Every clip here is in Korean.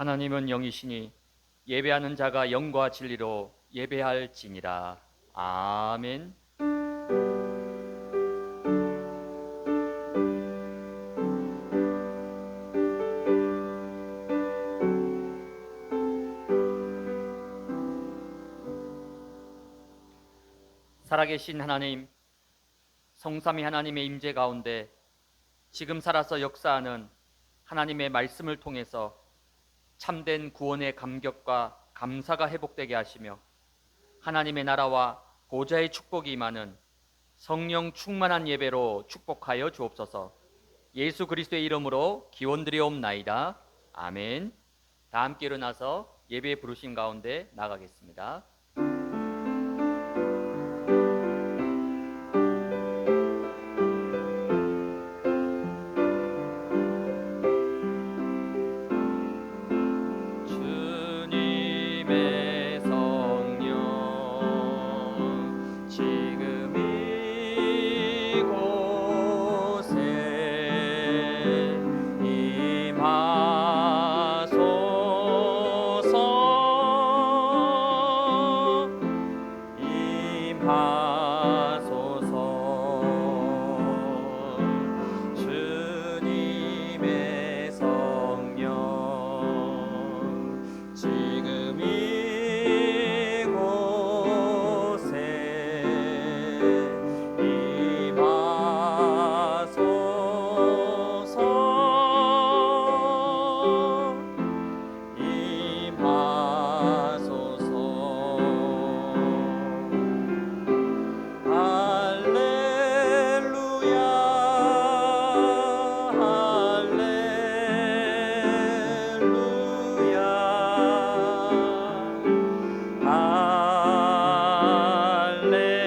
하나님은 영이시니 예배하는 자가 영과 진리로 예배할지니라. 아멘. 살아계신 하나님, 성삼위 하나님의 임재 가운데 지금 살아서 역사하는 하나님의 말씀을 통해서 참된 구원의 감격과 감사가 회복되게 하시며 하나님의 나라와 보좌의 축복이 임하는 성령 충만한 예배로 축복하여 주옵소서. 예수 그리스도의 이름으로 기원드리옵나이다. 아멘. 다 함께 일어나서 예배 부르심 가운데 나가겠습니다. 주님의 성령 지금 이곳에 임하소서. 주님의 성령 지금 이곳에 임하소서. 할렐루야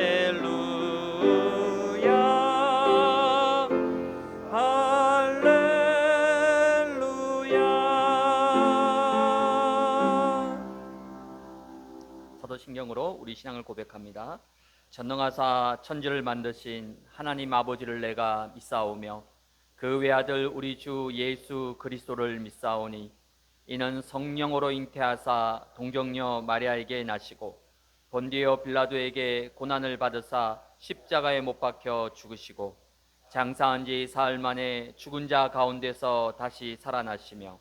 할렐루야 할렐루야. 사도신경으로 우리 신앙을 고백합니다. 전능하사 천지를 만드신 하나님 아버지를 내가 믿사오며 그 외아들 우리 주 예수 그리스도를 믿사오니 이는 성령으로 잉태하사 동정녀 마리아에게 나시고 본디오 빌라도에게 고난을 받으사 십자가에 못 박혀 죽으시고 장사한 지 사흘 만에 죽은 자 가운데서 다시 살아나시며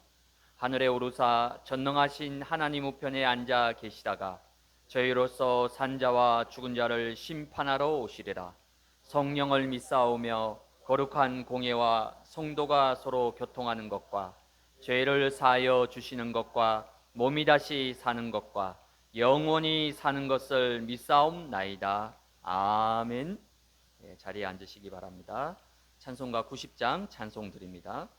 하늘에 오르사 전능하신 하나님 우편에 앉아 계시다가 저희로서 산자와 죽은 자를 심판하러 오시리라. 성령을 믿사오며 거룩한 공예와 성도가 서로 교통하는 것과 죄를 사하여 주시는 것과 몸이 다시 사는 것과 영원히 사는 것을 믿사옵나이다. 아멘. 네, 자리에 앉으시기 바랍니다. 찬송가 90장 찬송 드립니다.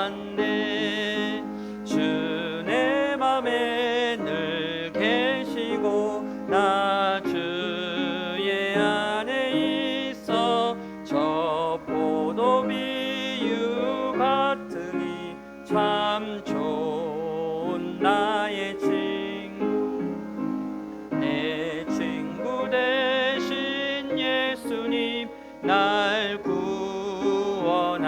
거듭났네. 주 내 맘에 늘 계시고 나 주의 안에 있어 저 포도 비유 같으니 참 좋은 나의 친구. 내 친구 되신 예수님 날 구원하시려고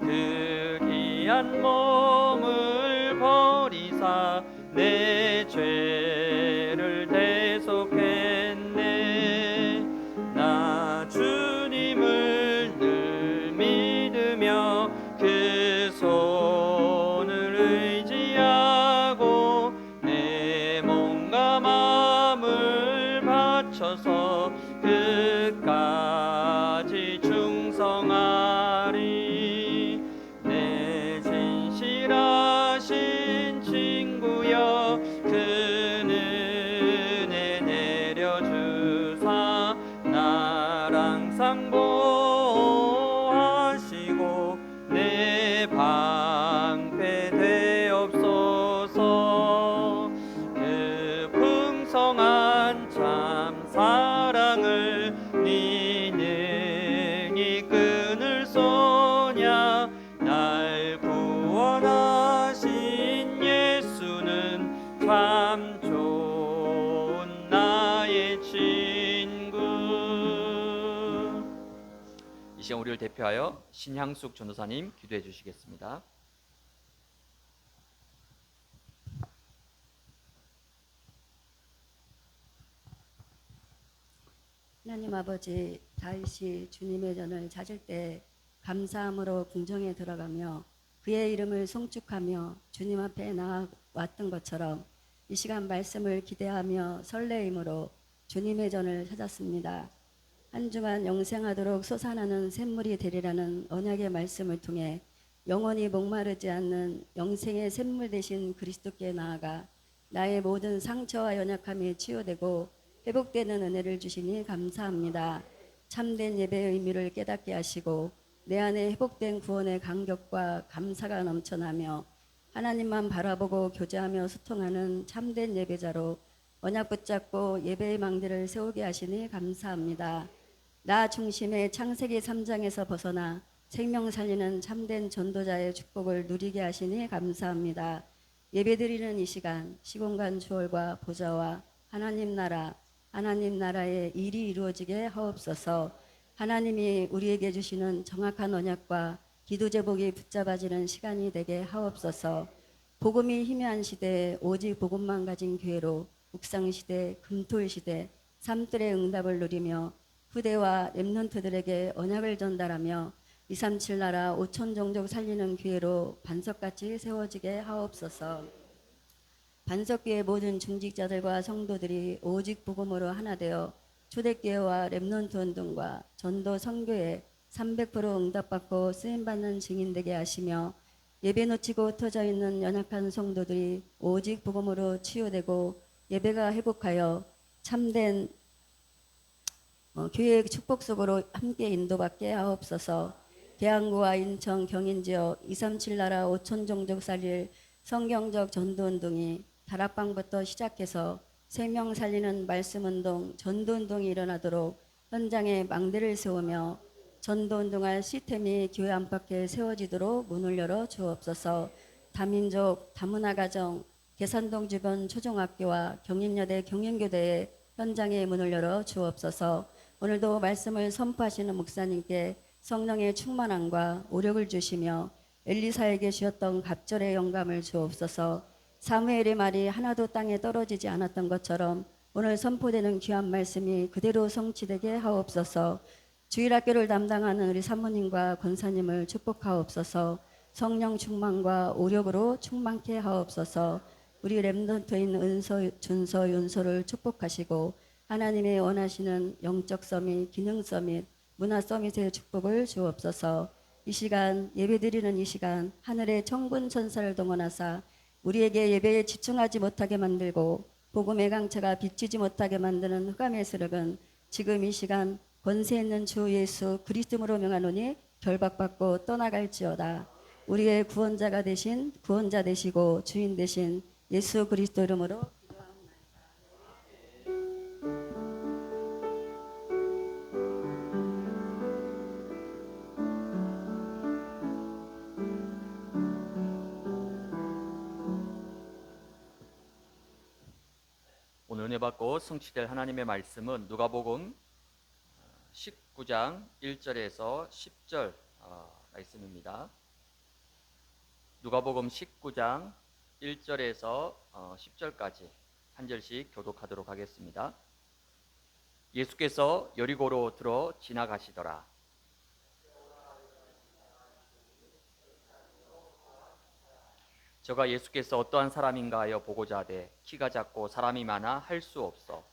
그 귀한 몸을 버리사 내 죄를 대속했네. 나 주님을 늘 믿으며 그 손을 의지하고 내 몸과 마음을 바쳐서 끝까지 충성하리. 내 진실하신 친구여 교회를 대표하여 신향숙 전도사님 기도해 주시겠습니다. 하나님 아버지, 다윗이 주님의 전을 찾을 때 감사함으로 궁정에 들어가며 그의 이름을 송축하며 주님 앞에 나아왔던 것처럼 이 시간 말씀을 기대하며 설레임으로 주님의 전을 찾았습니다. 한 주간 영생하도록 솟아나는 샘물이 되리라는 언약의 말씀을 통해 영원히 목마르지 않는 영생의 샘물 되신 그리스도께 나아가 나의 모든 상처와 연약함이 치유되고 회복되는 은혜를 주시니 감사합니다. 참된 예배의 의미를 깨닫게 하시고 내 안에 회복된 구원의 감격과 감사가 넘쳐나며 하나님만 바라보고 교제하며 소통하는 참된 예배자로 언약 붙잡고 예배의 망대를 세우게 하시니 감사합니다. 나 중심의 창세기 3장에서 벗어나 생명 살리는 참된 전도자의 축복을 누리게 하시니 감사합니다. 예배드리는 이 시간 시공간 주얼과 보좌와 하나님 나라의 일이 이루어지게 하옵소서. 하나님이 우리에게 주시는 정확한 언약과 기도 제복이 붙잡아지는 시간이 되게 하옵소서. 복음이 희미한 시대에 오직 복음만 가진 교회로 묵상시대, 금토일시대, 삶들의 응답을 누리며 후대와 렘넌트들에게 언약을 전달하며 237 나라 5천 종족 살리는 교회로 반석같이 세워지게 하옵소서. 반석교회 모든 중직자들과 성도들이 오직 복음으로 하나 되어 초대교회와 렘넌트 운동과 전도 선교에 300% 응답받고 쓰임받는 증인되게 하시며 예배 놓치고 흩어져 있는 연약한 성도들이 오직 복음으로 치유되고 예배가 회복하여 참된 교회의 축복 속으로 함께 인도받게 하옵소서. 계양구와 인천 경인지역 237 나라 5천 종족 살릴 성경적 전도운동이 다락방부터 시작해서 생명 살리는 말씀운동, 전도운동이 일어나도록 현장에 망대를 세우며 전도운동할 시스템이 교회 안팎에 세워지도록 문을 열어 주옵소서. 다민족, 다문화 가정, 계산동 주변 초중학교와 경인여대 경인교대의 현장에 문을 열어 주옵소서. 오늘도 말씀을 선포하시는 목사님께 성령의 충만함과 오력을 주시며 엘리사에게 주었던 갑절의 영감을 주옵소서. 사무엘의 말이 하나도 땅에 떨어지지 않았던 것처럼 오늘 선포되는 귀한 말씀이 그대로 성취되게 하옵소서. 주일학교를 담당하는 우리 사모님과 권사님을 축복하옵소서. 성령 충만과 오력으로 충만케 하옵소서. 우리 렘넌트인 은서, 준서, 윤서를 축복하시고 하나님의 원하시는 영적 서밋, 기능 서밋, 문화 서밋의 축복을 주옵소서. 이 시간 예배드리는 이 시간 하늘의 천군 천사를 동원하사 우리에게 예배에 집중하지 못하게 만들고 복음의 강체가 비치지 못하게 만드는 흑암의 세력은 지금 이 시간 권세 있는 주 예수 그리스도로 명하노니 결박받고 떠나갈지어다. 우리의 구원자가 되신 구원자 되시고 주인 되신 예수 그리스도 이름으로 오늘 은혜 받고 성취될 하나님의 말씀은 누가복음 19장 1절에서 10절 말씀입니다. 누가복음 19장 1절에서 10절까지 한 절씩 교독하도록 하겠습니다. 예수께서 여리고로 들어 지나가시더라. 저가 예수께서 어떠한 사람인가 하여 보고자 하되 키가 작고 사람이 많아 할 수 없어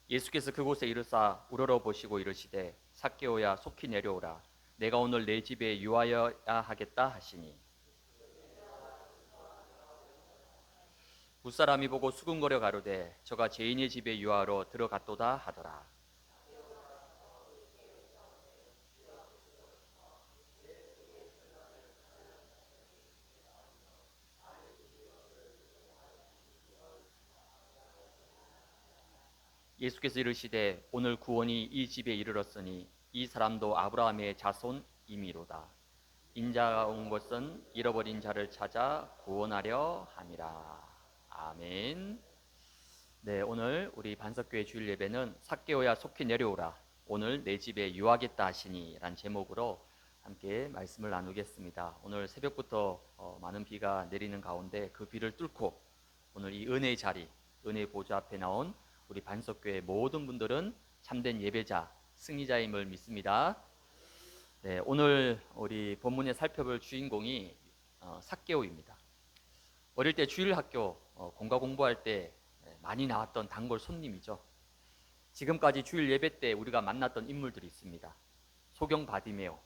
예수께서 그곳에 이르사 우러러 보시고 이르시되 삭개오야 속히 내려오라 내가 오늘 내 집에 유하여야 하겠다 하시니 붓사람이 보고 수군거려 가로되 저가 죄인의 집에 유하러 들어갔도다 하더라. 예수께서 이르시되 오늘 구원이 이 집에 이르렀으니 이 사람도 아브라함의 자손이미로다. 인자가 온 것은 잃어버린 자를 찾아 구원하려 함이라. 아멘. 네, 오늘 우리 반석교회 주일 예배는 삭개오야 속히 내려오라. 오늘 내 집에 유하겠다 하시니란 제목으로 함께 말씀을 나누겠습니다. 오늘 새벽부터 많은 비가 내리는 가운데 그 비를 뚫고 오늘 이 은혜의 자리, 은혜의 보좌 앞에 나온 우리 반석교회 모든 분들은 참된 예배자, 승리자임을 믿습니다. 네, 오늘 우리 본문에 살펴볼 주인공이 삭개오입니다. 어릴 때 주일학교 공과 공부할 때 많이 나왔던 단골 손님이죠. 지금까지 주일 예배 때 우리가 만났던 인물들이 있습니다. 소경 바디메오,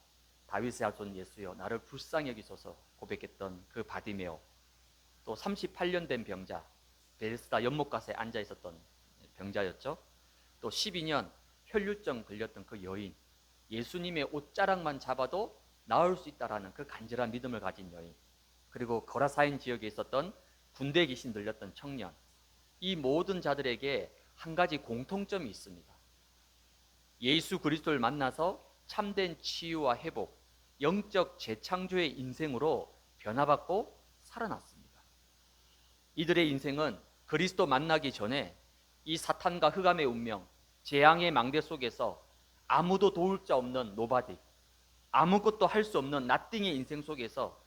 다윗의 아들 예수여 나를 불쌍히 여기소서 고백했던 그 바디메오, 또 38년 된 병자, 베데스다 연못가에 앉아 있었던 병자였죠. 또 12년 혈류증 걸렸던 그 여인, 예수님의 옷자락만 잡아도 나을 수 있다라는 그 간절한 믿음을 가진 여인, 그리고 거라사인 지역에 있었던 군대 귀신 들렸던 청년, 이 모든 자들에게 한 가지 공통점이 있습니다. 예수 그리스도를 만나서 참된 치유와 회복, 영적 재창조의 인생으로 변화받고 살아났습니다. 이들의 인생은 그리스도 만나기 전에 이 사탄과 흑암의 운명, 재앙의 망대 속에서 아무도 도울 자 없는 노바디, 아무것도 할 수 없는 나띵의 인생 속에서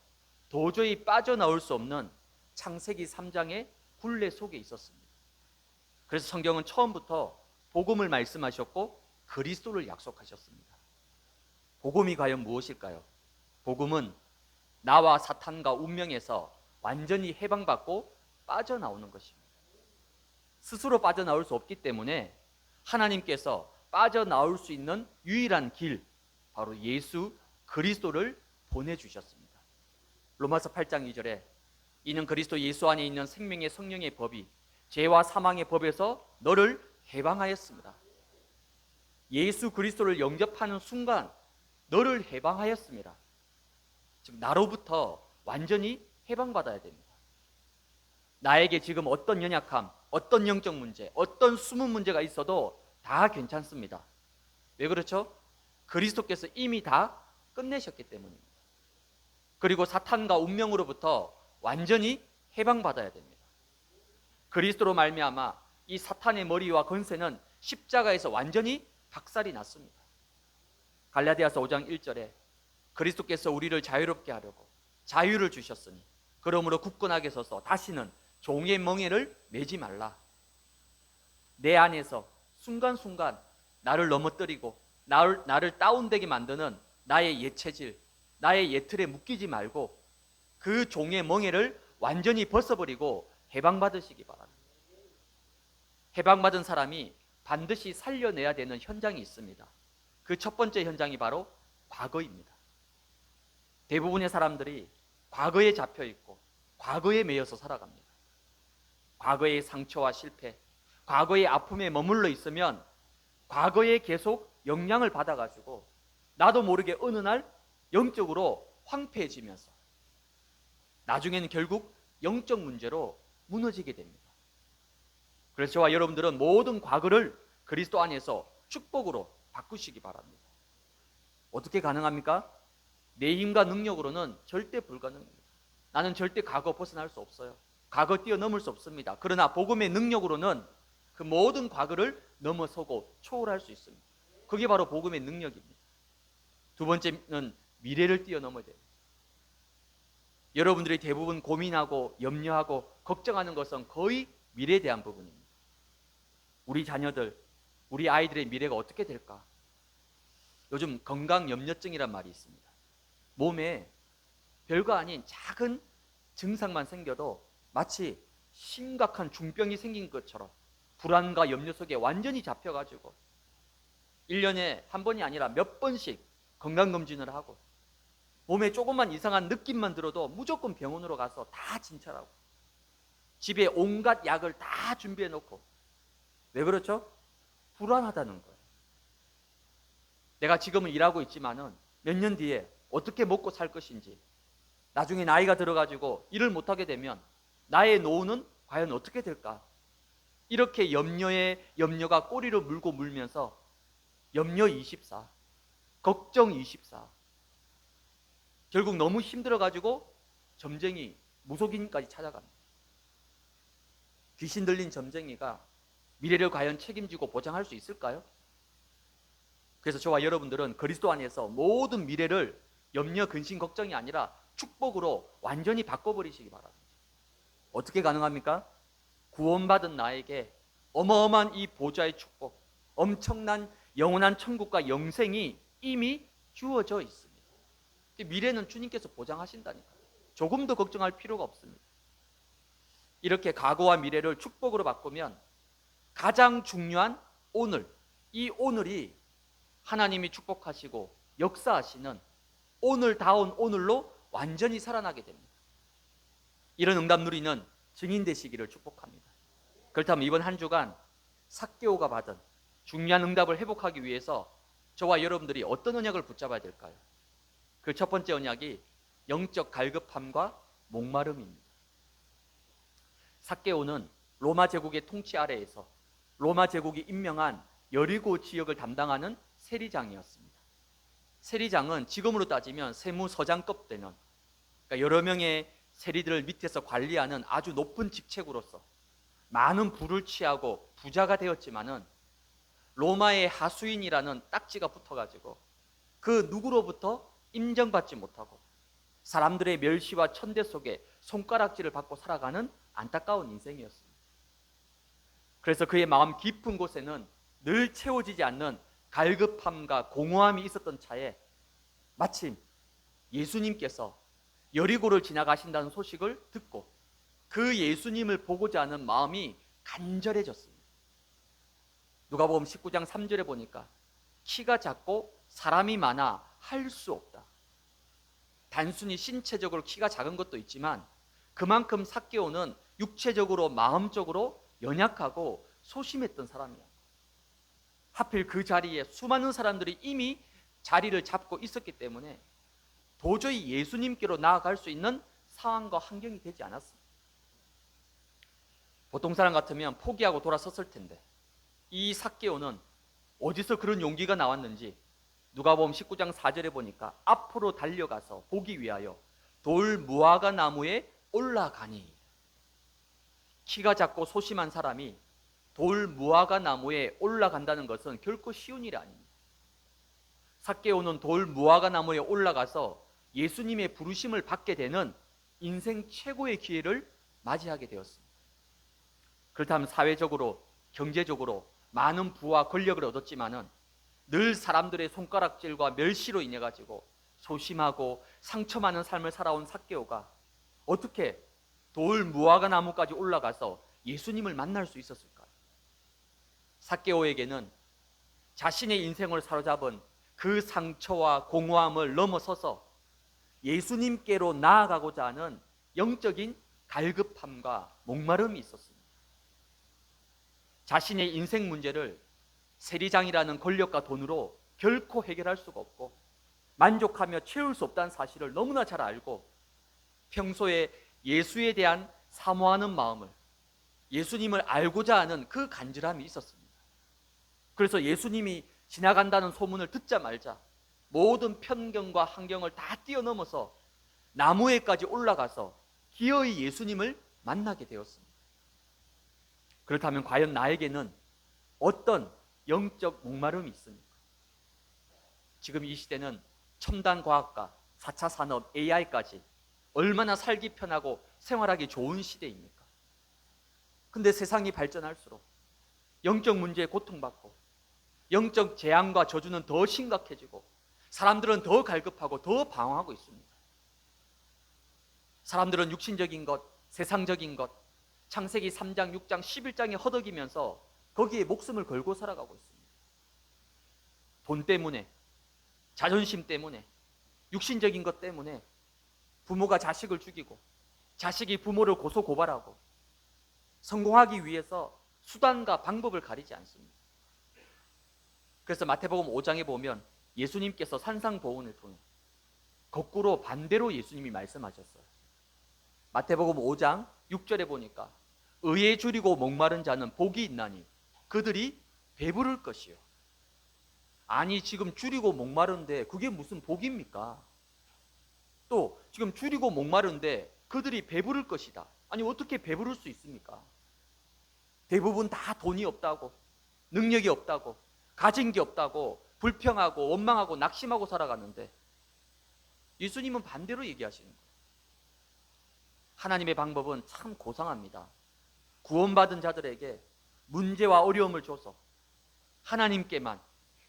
도저히 빠져나올 수 없는 창세기 3장의 굴레 속에 있었습니다. 그래서 성경은 처음부터 복음을 말씀하셨고 그리스도를 약속하셨습니다. 복음이 과연 무엇일까요? 복음은 나와 사탄과 운명에서 완전히 해방받고 빠져나오는 것입니다. 스스로 빠져나올 수 없기 때문에 하나님께서 빠져나올 수 있는 유일한 길, 바로 예수 그리스도를 보내주셨습니다. 로마서 8장 2절에 이는 그리스도 예수 안에 있는 생명의 성령의 법이 죄와 사망의 법에서 너를 해방하였습니다. 예수 그리스도를 영접하는 순간 너를 해방하였습니다. 즉 나로부터 완전히 해방받아야 됩니다. 나에게 지금 어떤 연약함, 어떤 영적 문제, 어떤 숨은 문제가 있어도 다 괜찮습니다. 왜 그렇죠? 그리스도께서 이미 다 끝내셨기 때문입니다. 그리고 사탄과 운명으로부터 완전히 해방받아야 됩니다. 그리스도로 말미암아 이 사탄의 머리와 권세는 십자가에서 완전히 박살이 났습니다. 갈라디아서 5장 1절에 그리스도께서 우리를 자유롭게 하려고 자유를 주셨으니 그러므로 굳건하게 서서 다시는 종의 멍에를 매지 말라. 내 안에서 순간순간 나를 넘어뜨리고 나를 다운되게 만드는 나의 옛 체질, 나의 옛 틀에 묶이지 말고 그 종의 멍에를 완전히 벗어버리고 해방받으시기 바랍니다. 해방받은 사람이 반드시 살려내야 되는 현장이 있습니다. 그 첫 번째 현장이 바로 과거입니다. 대부분의 사람들이 과거에 잡혀있고 과거에 매여서 살아갑니다. 과거의 상처와 실패, 과거의 아픔에 머물러 있으면 과거에 계속 영향을 받아가지고 나도 모르게 어느 날 영적으로 황폐해지면서 나중에는 결국 영적 문제로 무너지게 됩니다. 그래서 저와 여러분들은 모든 과거를 그리스도 안에서 축복으로 바꾸시기 바랍니다. 어떻게 가능합니까? 내 힘과 능력으로는 절대 불가능합니다. 나는 절대 과거 벗어날 수 없어요. 과거 뛰어넘을 수 없습니다. 그러나 복음의 능력으로는 그 모든 과거를 넘어서고 초월할 수 있습니다. 그게 바로 복음의 능력입니다. 두 번째는 미래를 뛰어넘어야 됩니다. 여러분들이 대부분 고민하고 염려하고 걱정하는 것은 거의 미래에 대한 부분입니다. 우리 자녀들, 우리 아이들의 미래가 어떻게 될까? 요즘 건강염려증이란 말이 있습니다. 몸에 별거 아닌 작은 증상만 생겨도 마치 심각한 중병이 생긴 것처럼 불안과 염려 속에 완전히 잡혀가지고 1년에 한 번이 아니라 몇 번씩 건강검진을 하고 몸에 조금만 이상한 느낌만 들어도 무조건 병원으로 가서 다 진찰하고 집에 온갖 약을 다 준비해 놓고. 왜 그렇죠? 불안하다는 거예요. 내가 지금은 일하고 있지만은 몇 년 뒤에 어떻게 먹고 살 것인지, 나중에 나이가 들어가지고 일을 못하게 되면 나의 노후는 과연 어떻게 될까? 이렇게 염려가 꼬리를 물고 물면서 염려 24, 걱정 24. 결국 너무 힘들어가지고 점쟁이, 무속인까지 찾아갑니다. 귀신 들린 점쟁이가 미래를 과연 책임지고 보장할 수 있을까요? 그래서 저와 여러분들은 그리스도 안에서 모든 미래를 염려, 근심, 걱정이 아니라 축복으로 완전히 바꿔버리시기 바랍니다. 어떻게 가능합니까? 구원받은 나에게 어마어마한 이 보좌의 축복, 엄청난 영원한 천국과 영생이 이미 주어져 있습니다. 미래는 주님께서 보장하신다니까요. 조금 더 걱정할 필요가 없습니다. 이렇게 과거와 미래를 축복으로 바꾸면 가장 중요한 오늘, 이 오늘이 하나님이 축복하시고 역사하시는 오늘다운 오늘로 완전히 살아나게 됩니다. 이런 응답 누리는 증인 되시기를 축복합니다. 그렇다면 이번 한 주간 삭개오가 받은 중요한 응답을 회복하기 위해서 저와 여러분들이 어떤 언약을 붙잡아야 될까요? 그 첫 번째 언약이 영적 갈급함과 목마름입니다. 삭개오는 로마 제국의 통치 아래에서 로마 제국이 임명한 여리고 지역을 담당하는 세리장이었습니다. 세리장은 지금으로 따지면 세무서장급 되는, 그러니까 여러 명의 세리들을 밑에서 관리하는 아주 높은 직책으로서 많은 부를 취하고 부자가 되었지만은 로마의 하수인이라는 딱지가 붙어가지고 그 누구로부터 인정받지 못하고 사람들의 멸시와 천대 속에 손가락질을 받고 살아가는 안타까운 인생이었습니다. 그래서 그의 마음 깊은 곳에는 늘 채워지지 않는 갈급함과 공허함이 있었던 차에 마침 예수님께서 여리고를 지나가신다는 소식을 듣고 그 예수님을 보고자 하는 마음이 간절해졌습니다. 누가복음 19장 3절에 보니까 키가 작고 사람이 많아 할 수 없다. 단순히 신체적으로 키가 작은 것도 있지만 그만큼 삭개오는 육체적으로 마음적으로 연약하고 소심했던 사람이야. 하필 그 자리에 수많은 사람들이 이미 자리를 잡고 있었기 때문에 도저히 예수님께로 나아갈 수 있는 상황과 환경이 되지 않았습니다. 보통 사람 같으면 포기하고 돌아섰을 텐데 이 삭개오는 어디서 그런 용기가 나왔는지 누가복음 19장 4절에 보니까 앞으로 달려가서 보기 위하여 돌 무화과 나무에 올라가니, 키가 작고 소심한 사람이 돌 무화과 나무에 올라간다는 것은 결코 쉬운 일이 아닙니다. 삭개오는 돌 무화과 나무에 올라가서 예수님의 부르심을 받게 되는 인생 최고의 기회를 맞이하게 되었습니다. 그렇다면 사회적으로, 경제적으로 많은 부와 권력을 얻었지만은 늘 사람들의 손가락질과 멸시로 인해 가지고 소심하고 상처 많은 삶을 살아온 삭개오가 어떻게 돌 무화과 나무까지 올라가서 예수님을 만날 수 있었을까요? 삭개오에게는 자신의 인생을 사로잡은 그 상처와 공허함을 넘어서서 예수님께로 나아가고자 하는 영적인 갈급함과 목마름이 있었습니다. 자신의 인생 문제를 세리장이라는 권력과 돈으로 결코 해결할 수가 없고 만족하며 채울 수 없다는 사실을 너무나 잘 알고 평소에 예수에 대한 사모하는 마음을, 예수님을 알고자 하는 그 간절함이 있었습니다. 그래서 예수님이 지나간다는 소문을 듣자 말자 모든 편견과 환경을 다 뛰어넘어서 나무에까지 올라가서 기어이 예수님을 만나게 되었습니다. 그렇다면 과연 나에게는 어떤 영적 목마름이 있습니까? 지금 이 시대는 첨단 과학과 4차 산업, AI까지 얼마나 살기 편하고 생활하기 좋은 시대입니까? 근데 세상이 발전할수록 영적 문제에 고통받고 영적 재앙과 저주는 더 심각해지고 사람들은 더 갈급하고 더 방황하고 있습니다. 사람들은 육신적인 것, 세상적인 것, 창세기 3장, 6장, 11장에 허덕이면서 거기에 목숨을 걸고 살아가고 있습니다. 돈 때문에, 자존심 때문에, 육신적인 것 때문에 부모가 자식을 죽이고 자식이 부모를 고소고발하고 성공하기 위해서 수단과 방법을 가리지 않습니다. 그래서 마태복음 5장에 보면 예수님께서 산상보훈을 통해 거꾸로 반대로 예수님이 말씀하셨어요. 마태복음 5장 6절에 보니까 의에 줄이고 목마른 자는 복이 있나니 그들이 배부를 것이요. 아니 지금 줄이고 목마른데 그게 무슨 복입니까? 또 지금 줄이고 목마른데 그들이 배부를 것이다. 아니 어떻게 배부를 수 있습니까? 대부분 다 돈이 없다고, 능력이 없다고, 가진 게 없다고 불평하고 원망하고 낙심하고 살아가는데 예수님은 반대로 얘기하시는 거예요. 하나님의 방법은 참 고상합니다. 구원받은 자들에게 문제와 어려움을 줘서 하나님께만,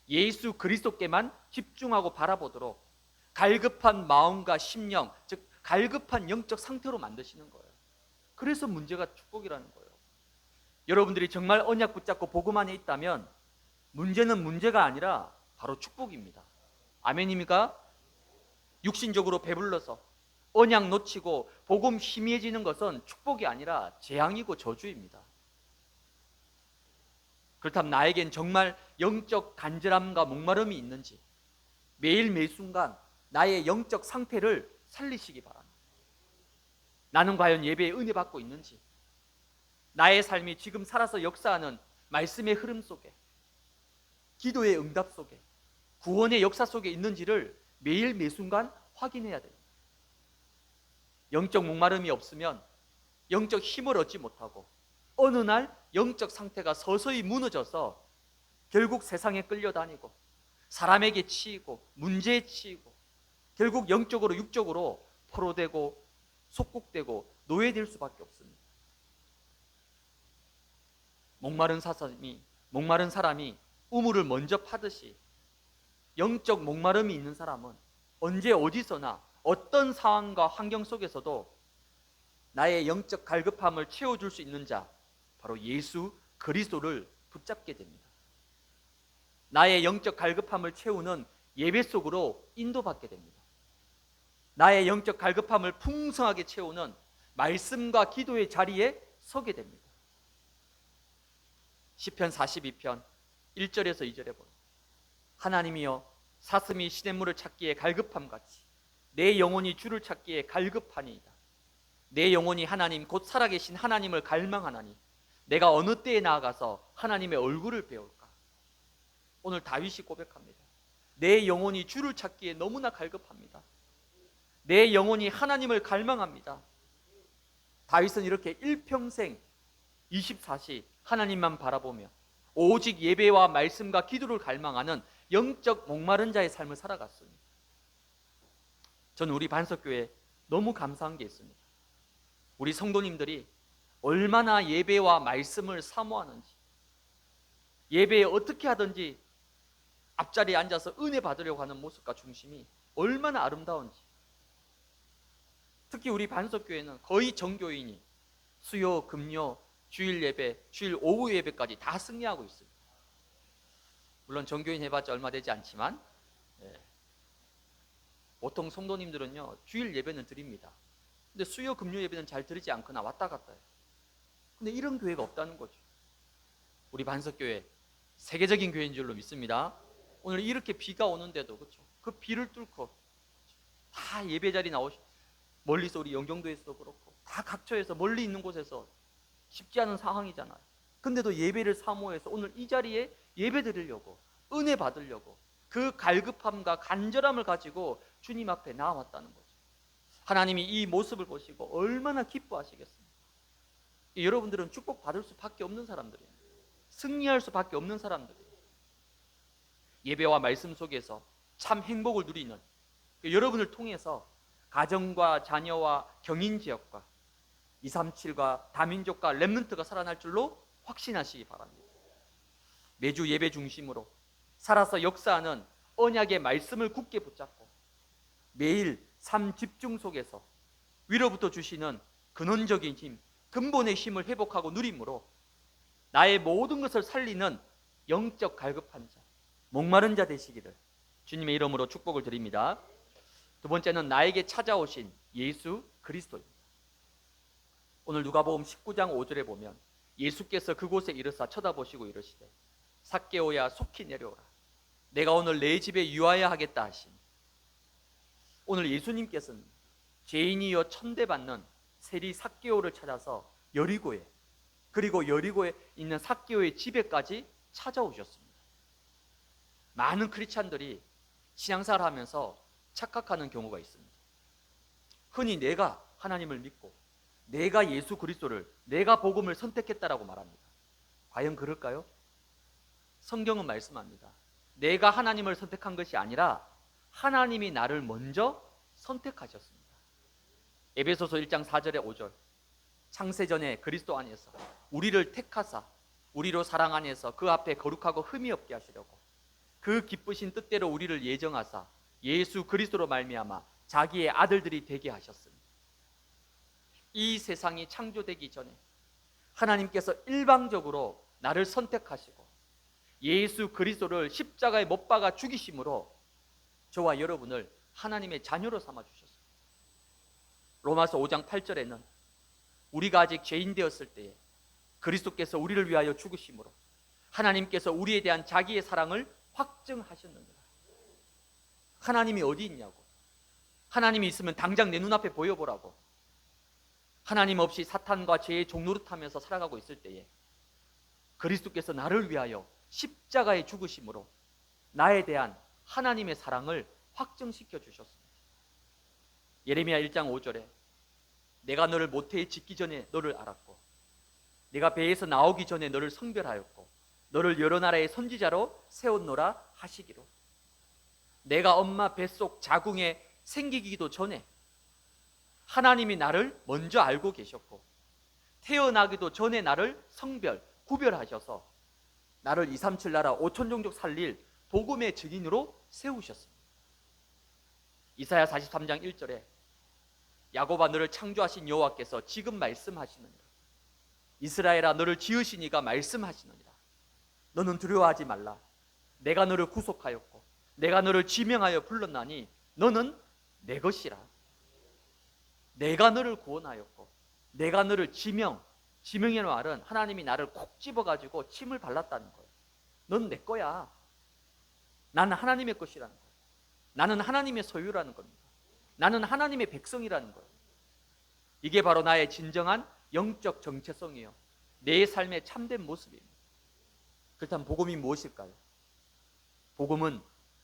예수 그리스도께만 집중하고 바라보도록 갈급한 마음과 심령, 즉 갈급한 영적 상태로 만드시는 거예요. 그래서 문제가 축복이라는 거예요. 여러분들이 정말 언약 붙잡고 복음 안에 있다면 문제는 문제가 아니라 바로 축복입니다. 아멘입니까? 육신적으로 배불러서 언약 놓치고 복음 희미해지는 것은 축복이 아니라 재앙이고 저주입니다. 그렇다면 나에겐 정말 영적 간절함과 목마름이 있는지 매일 매 순간 나의 영적 상태를 살리시기 바랍니다. 나는 과연 예배에 은혜 받고 있는지, 나의 삶이 지금 살아서 역사하는 말씀의 흐름 속에, 기도의 응답 속에, 구원의 역사 속에 있는지를 매일 매 순간 확인해야 됩니다. 영적 목마름이 없으면 영적 힘을 얻지 못하고 어느 날 영적 상태가 서서히 무너져서 결국 세상에 끌려다니고 사람에게 치이고 문제에 치이고 결국 영적으로 육적으로 포로되고 속국되고 노예될 수밖에 없습니다. 목마른 사람이 우물을 먼저 파듯이 영적 목마름이 있는 사람은 언제 어디서나 어떤 상황과 환경 속에서도 나의 영적 갈급함을 채워줄 수 있는 자, 바로 예수 그리스도를 붙잡게 됩니다. 나의 영적 갈급함을 채우는 예배 속으로 인도받게 됩니다. 나의 영적 갈급함을 풍성하게 채우는 말씀과 기도의 자리에 서게 됩니다. 시편 42편 1절에서 2절에 보면 하나님이여 사슴이 시냇물을 찾기에 갈급함같이 내 영혼이 주를 찾기에 갈급하니이다. 내 영혼이 하나님 곧 살아계신 하나님을 갈망하나니 내가 어느 때에 나아가서 하나님의 얼굴을 배울까. 오늘 다윗이 고백합니다. 내 영혼이 주를 찾기에 너무나 갈급합니다. 내 영혼이 하나님을 갈망합니다. 다윗은 이렇게 일평생 24시 하나님만 바라보며 오직 예배와 말씀과 기도를 갈망하는 영적 목마른 자의 삶을 살아갔습니다. 저는 우리 반석교회에 너무 감사한 게 있습니다. 우리 성도님들이 얼마나 예배와 말씀을 사모하는지, 예배에 어떻게 하든지 앞자리에 앉아서 은혜 받으려고 하는 모습과 중심이 얼마나 아름다운지. 특히 우리 반석교회는 거의 정교인이 수요, 금요, 주일 예배, 주일 오후 예배까지 다 승리하고 있습니다. 물론 정교인 해봤자 얼마 되지 않지만 보통 성도님들은요 주일 예배는 드립니다. 근데 수요, 금요 예배는 잘 드리지 않거나 왔다 갔다 해요. 근데 이런 교회가 없다는 거죠. 우리 반석교회 세계적인 교회인 줄로 믿습니다. 오늘 이렇게 비가 오는데도 그렇죠. 그 비를 뚫고 다 예배 자리 멀리서 우리 영종도에서도 그렇고 다 각처에서 멀리 있는 곳에서 쉽지 않은 상황이잖아요. 근데도 예배를 사모해서 오늘 이 자리에 예배 드리려고 은혜 받으려고 그 갈급함과 간절함을 가지고 주님 앞에 나와왔다는 거죠. 하나님이 이 모습을 보시고 얼마나 기뻐하시겠습니까? 여러분들은 축복받을 수밖에 없는 사람들이에요. 승리할 수밖에 없는 사람들이에요. 예배와 말씀 속에서 참 행복을 누리는 여러분을 통해서 가정과 자녀와 경인지역과 237과 다민족과 렘넌트가 살아날 줄로 확신하시기 바랍니다. 매주 예배 중심으로 살아서 역사하는 언약의 말씀을 굳게 붙잡고 매일 삶 집중 속에서 위로부터 주시는 근원적인 힘, 근본의 힘을 회복하고 누림으로 나의 모든 것을 살리는 영적 갈급한 자, 목마른 자 되시기를 주님의 이름으로 축복을 드립니다. 두 번째는 나에게 찾아오신 예수 그리스도입니다. 오늘 누가복음 19장 5절에 보면 예수께서 그곳에 이르사 쳐다보시고 이르시되 삭개오야 속히 내려오라. 내가 오늘 내 집에 유하여 하겠다 하시니. 오늘 예수님께서는 죄인이여 천대받는 세리 삭개오를 찾아서 여리고에, 그리고 여리고에 있는 삭개오의 집에까지 찾아오셨습니다. 많은 크리스찬들이 신앙생활을 하면서 착각하는 경우가 있습니다. 흔히 내가 하나님을 믿고 내가 예수 그리스도를, 내가 복음을 선택했다라고 말합니다. 과연 그럴까요? 성경은 말씀합니다. 내가 하나님을 선택한 것이 아니라 하나님이 나를 먼저 선택하셨습니다. 에베소서 1장 4절에 5절, 창세전에 그리스도 안에서 우리를 택하사 우리로 사랑 안에서 그 앞에 거룩하고 흠이 없게 하시려고 그 기쁘신 뜻대로 우리를 예정하사 예수 그리스도로 말미암아 자기의 아들들이 되게 하셨습니다. 이 세상이 창조되기 전에 하나님께서 일방적으로 나를 선택하시고 예수 그리스도를 십자가에 못 박아 죽이심으로 저와 여러분을 하나님의 자녀로 삼아 주셨습니다. 로마서 5장 8절에는 우리가 아직 죄인 되었을 때에 그리스도께서 우리를 위하여 죽으심으로 하나님께서 우리에 대한 자기의 사랑을 확증하셨느니라. 하나님이 어디 있냐고. 하나님이 있으면 당장 내 눈앞에 보여보라고. 하나님 없이 사탄과 죄의 종노릇하면서 살아가고 있을 때에 그리스도께서 나를 위하여 십자가에 죽으심으로 나에 대한 하나님의 사랑을 확증시켜 주셨습니다. 예레미야 1장 5절에 내가 너를 모태에 짓기 전에 너를 알았고 내가 배에서 나오기 전에 너를 성별하였고 너를 여러 나라의 선지자로 세웠노라 하시기로. 내가 엄마 뱃속 자궁에 생기기도 전에 하나님이 나를 먼저 알고 계셨고 태어나기도 전에 나를 성별, 구별하셔서 나를 237 나라 5천 종족 살릴 복음의 증인으로 세우셨습니다. 이사야 43장 1절에 야곱아 너를 창조하신 여호와께서 지금 말씀하시느니라. 이스라엘아 너를 지으신 이가 말씀하시느니라. 너는 두려워하지 말라. 내가 너를 구속하였고 내가 너를 지명하여 불렀나니 너는 내 것이라. 내가 너를 구원하였고 내가 너를 지명이라는 말은 하나님이 나를 콕 집어가지고 침을 발랐다는 거예요. 넌 내 거야. 나는 하나님의 것이라는 거예요. 나는 하나님의 소유라는 겁니다. 나는 하나님의 백성이라는 거예요. 이게 바로 나의 진정한 영적 정체성이에요. 내 삶의 참된 모습입니다. 그렇다면 복음이 무엇일까요? 복음은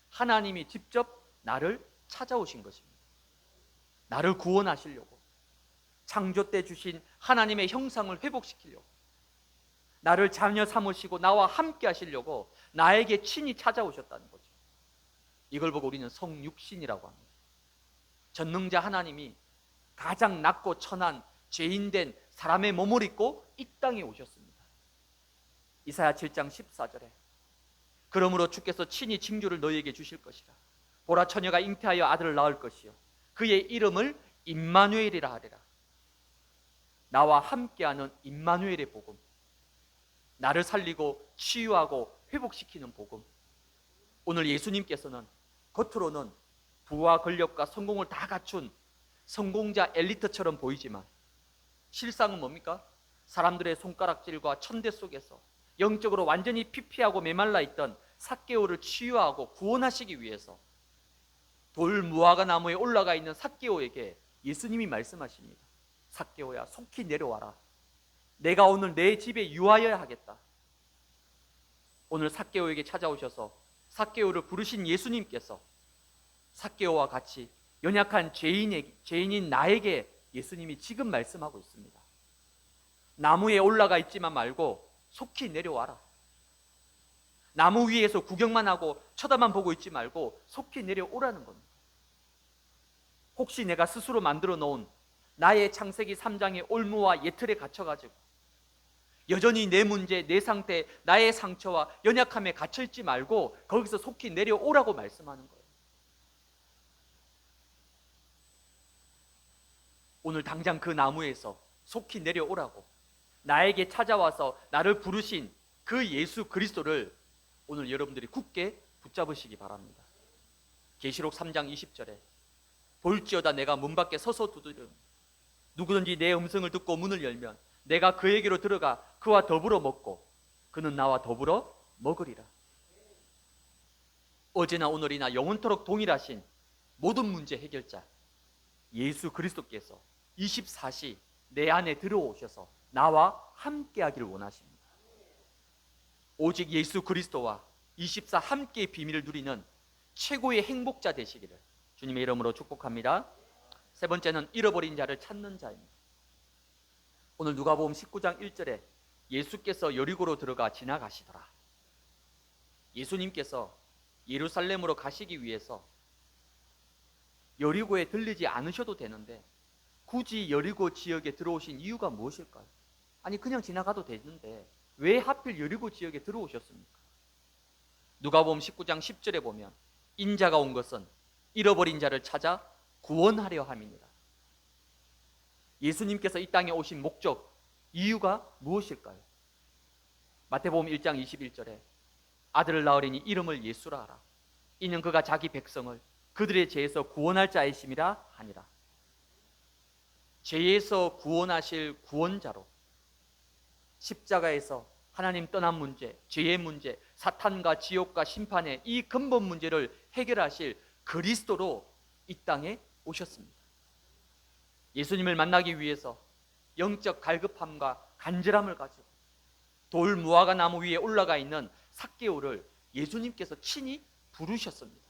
하나님이 직접 나를 찾아오신 것입니다. 나를 구원하시려고, 창조 때 주신 하나님의 형상을 회복시키려고, 나를 자녀 삼으시고 나와 함께 하시려고 나에게 친히 찾아오셨다는 거죠. 이걸 보고 우리는 성육신이라고 합니다. 전능자 하나님이 가장 낮고 천한 죄인된 사람의 몸을 입고 이 땅에 오셨습니다. 이사야 7장 14절에 그러므로 주께서 친히 징조를 너희에게 주실 것이라. 보라 처녀가 잉태하여 아들을 낳을 것이요 그의 이름을 임마누엘이라 하리라. 나와 함께하는 임마누엘의 복음, 나를 살리고 치유하고 회복시키는 복음. 오늘 예수님께서는 겉으로는 부와 권력과 성공을 다 갖춘 성공자 엘리트처럼 보이지만 실상은 뭡니까? 사람들의 손가락질과 천대 속에서 영적으로 완전히 피폐하고 메말라 있던 삭개오를 치유하고 구원하시기 위해서 돌 무화과 나무에 올라가 있는 삭개오에게 예수님이 말씀하십니다. 삭개오야, 속히 내려와라. 내가 오늘 내 집에 유하여야 하겠다. 오늘 삭개오에게 찾아오셔서 삭개오를 부르신 예수님께서 삭개오와 같이 연약한 죄인인 나에게 예수님이 지금 말씀하고 있습니다. 나무에 올라가 있지만 말고 속히 내려와라. 나무 위에서 구경만 하고 쳐다만 보고 있지 말고 속히 내려오라는 겁니다. 혹시 내가 스스로 만들어 놓은 나의 창세기 3장의 올무와 예틀에 갇혀가지고 여전히 내 문제, 내 상태, 나의 상처와 연약함에 갇혀있지 말고 거기서 속히 내려오라고 말씀하는 거예요. 오늘 당장 그 나무에서 속히 내려오라고 나에게 찾아와서 나를 부르신 그 예수 그리스도를 오늘 여러분들이 굳게 붙잡으시기 바랍니다. 계시록 3장 20절에 볼지어다 내가 문 밖에 서서 두드리니 누구든지 내 음성을 듣고 문을 열면 내가 그에게로 들어가 그와 더불어 먹고 그는 나와 더불어 먹으리라. 어제나 오늘이나 영원토록 동일하신 모든 문제 해결자 예수 그리스도께서 24시 내 안에 들어오셔서 나와 함께하기를 원하십니다. 오직 예수 그리스도와 24 함께의 비밀을 누리는 최고의 행복자 되시기를 주님의 이름으로 축복합니다. 세 번째는 잃어버린 자를 찾는 자입니다. 오늘 누가복음 19장 1절에 예수께서 여리고로 들어가 지나가시더라. 예수님께서 예루살렘으로 가시기 위해서 여리고에 들리지 않으셔도 되는데 굳이 여리고 지역에 들어오신 이유가 무엇일까요? 아니 그냥 지나가도 되는데 왜 하필 여리고 지역에 들어오셨습니까? 누가복음 19장 10절에 보면 인자가 온 것은 잃어버린 자를 찾아 구원하려 함이니라. 예수님께서 이 땅에 오신 목적, 이유가 무엇일까요? 마태복음 1장 21절에 아들을 낳으리니 이름을 예수라 하라. 이는 그가 자기 백성을 그들의 죄에서 구원할 자이심이라 하니라. 죄에서 구원하실 구원자로 십자가에서 하나님 떠난 문제, 죄의 문제, 사탄과 지옥과 심판의 이 근본 문제를 해결하실 그리스도로 이 땅에 오셨습니다. 예수님을 만나기 위해서 영적 갈급함과 간절함을 가지고 돌 무화과 나무 위에 올라가 있는 삭개오를 예수님께서 친히 부르셨습니다.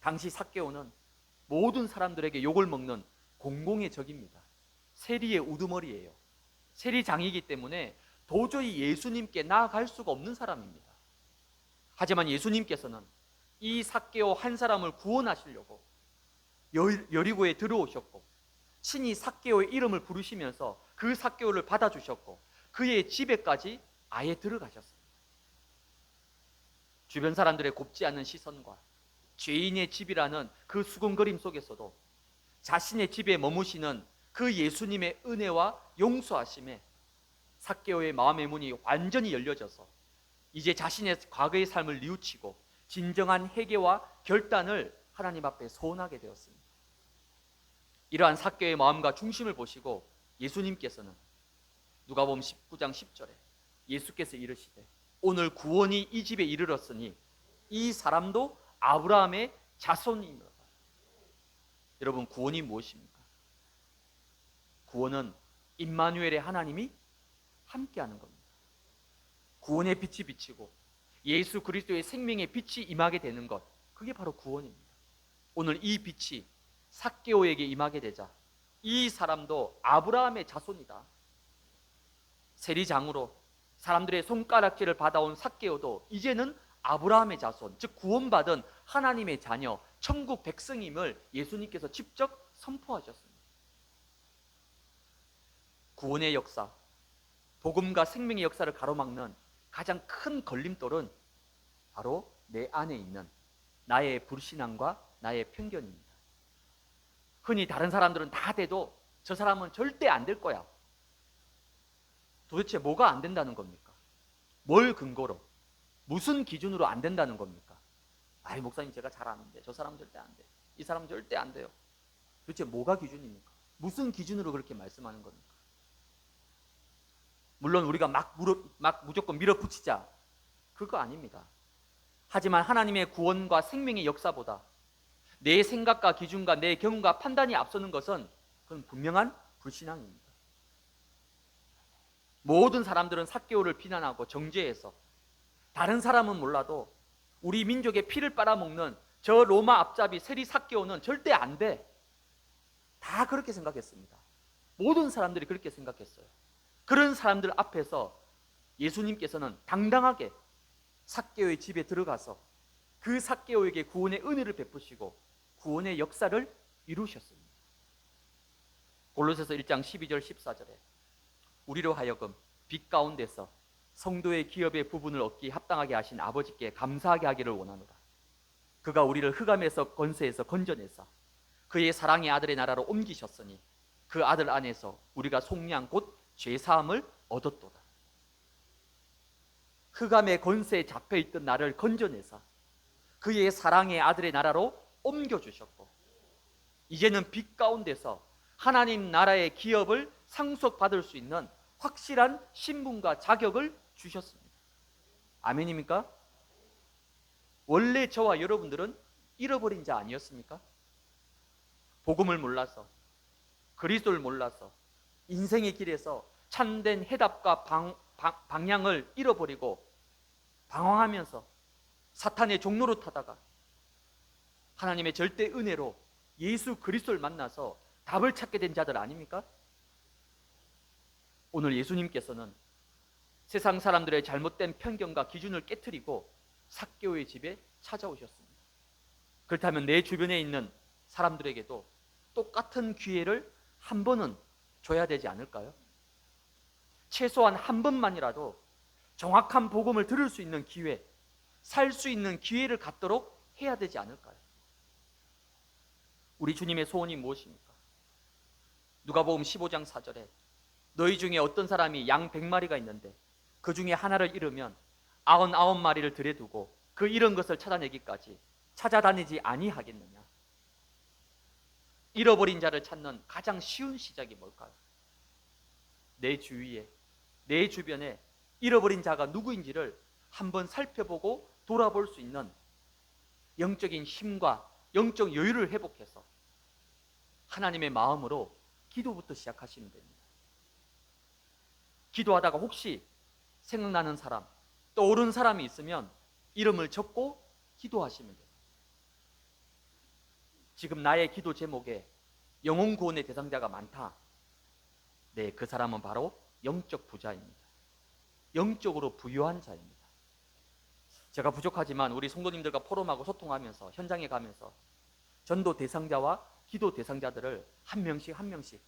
당시 삭개오는 모든 사람들에게 욕을 먹는 공공의 적입니다. 세리의 우두머리예요. 세리장이기 때문에 도저히 예수님께 나아갈 수가 없는 사람입니다. 하지만 예수님께서는 이 삭개오 한 사람을 구원하시려고 여리고에 들어오셨고 친히 삭개오의 이름을 부르시면서 그 삭개오를 받아주셨고 그의 집에까지 아예 들어가셨습니다. 주변 사람들의 곱지 않은 시선과 죄인의 집이라는 그 수군거림 속에서도 자신의 집에 머무시는 그 예수님의 은혜와 용서하심에 삭개오의 마음의 문이 완전히 열려져서 이제 자신의 과거의 삶을 뉘우치고 진정한 회개와 결단을 하나님 앞에 소원하게 되었습니다. 이러한 삭개오의 마음과 중심을 보시고 예수님께서는 누가복음 19장 10절에 예수께서 이르시되 오늘 구원이 이 집에 이르렀으니 이 사람도 아브라함의 자손이니라. 여러분, 구원이 무엇입니까? 구원은 임마누엘의 하나님이 함께하는 겁니다. 구원의 빛이 비치고 예수 그리스도의 생명의 빛이 임하게 되는 것, 그게 바로 구원입니다. 오늘 이 빛이 삭개오에게 임하게 되자 이 사람도 아브라함의 자손이다. 세리장으로 사람들의 손가락질을 받아온 삭개오도 이제는 아브라함의 자손, 즉 구원받은 하나님의 자녀, 천국 백성임을 예수님께서 직접 선포하셨습니다. 구원의 역사, 복음과 생명의 역사를 가로막는 가장 큰 걸림돌은 바로 내 안에 있는 나의 불신앙과 나의 편견입니다. 흔히 다른 사람들은 다 돼도 저 사람은 절대 안 될 거야. 도대체 뭐가 안 된다는 겁니까? 뭘 근거로? 무슨 기준으로 안 된다는 겁니까? 아이, 목사님 제가 잘 아는데 저 사람은 절대 안 돼. 이 사람은 절대 안 돼요. 도대체 뭐가 기준입니까? 무슨 기준으로 그렇게 말씀하는 겁니까? 물론 우리가 막 무조건 밀어붙이자, 그거 아닙니다. 하지만 하나님의 구원과 생명의 역사보다 내 생각과 기준과 내 경험과 판단이 앞서는 것은 그건 분명한 불신앙입니다. 모든 사람들은 삭개오를 비난하고 정죄해서 다른 사람은 몰라도 우리 민족의 피를 빨아먹는 저 로마 앞잡이 세리 삭개오는 절대 안 돼. 다 그렇게 생각했습니다. 모든 사람들이 그렇게 생각했어요. 그런 사람들 앞에서 예수님께서는 당당하게 삭개오의 집에 들어가서 그 삭개오에게 구원의 은혜를 베푸시고 구원의 역사를 이루셨습니다. 골로새서 1장 12절 14절에 우리로 하여금 빛 가운데서 성도의 기업의 부분을 얻기 합당하게 하신 아버지께 감사하게 하기를 원하노라. 그가 우리를 흑암에서 권세에서 건져내사 그의 사랑의 아들의 나라로 옮기셨으니 그 아들 안에서 우리가 속량 곧 죄사함을 얻었도다. 흑암의 권세에 잡혀있던 나를 건져내사 그의 사랑의 아들의 나라로 옮겨주셨고 이제는 빛 가운데서 하나님 나라의 기업을 상속받을 수 있는 확실한 신분과 자격을 주셨습니다. 아멘입니까? 원래 저와 여러분들은 잃어버린 자 아니었습니까? 복음을 몰라서, 그리스도를 몰라서 인생의 길에서 참된 해답과 방향을 잃어버리고 방황하면서 사탄의 종로로 타다가 하나님의 절대 은혜로 예수 그리스도를 만나서 답을 찾게 된 자들 아닙니까? 오늘 예수님께서는 세상 사람들의 잘못된 편견과 기준을 깨트리고 삭개오의 집에 찾아오셨습니다. 그렇다면 내 주변에 있는 사람들에게도 똑같은 기회를 한 번은 줘야 되지 않을까요? 최소한 한 번만이라도 정확한 복음을 들을 수 있는 기회, 살 수 있는 기회를 갖도록 해야 되지 않을까요? 우리 주님의 소원이 무엇입니까? 누가복음 15장 4절에 너희 중에 어떤 사람이 양 100마리가 있는데 그 중에 하나를 잃으면 99마리를 들여두고 그 잃은 것을 찾아내기까지 찾아다니지 아니하겠느냐? 잃어버린 자를 찾는 가장 쉬운 시작이 뭘까요? 내 주위에, 내 주변에 잃어버린 자가 누구인지를 한번 살펴보고 돌아볼 수 있는 영적인 힘과 영적 여유를 회복해서 하나님의 마음으로 기도부터 시작하시면 됩니다. 기도하다가 혹시 생각나는 사람, 떠오른 사람이 있으면 이름을 적고 기도하시면 돼요. 지금 나의 기도 제목에 영혼 구원의 대상자가 많다. 네, 그 사람은 바로 영적 부자입니다. 영적으로 부유한 자입니다. 제가 부족하지만 우리 성도님들과 포럼하고 소통하면서 현장에 가면서 전도 대상자와 기도 대상자들을 한 명씩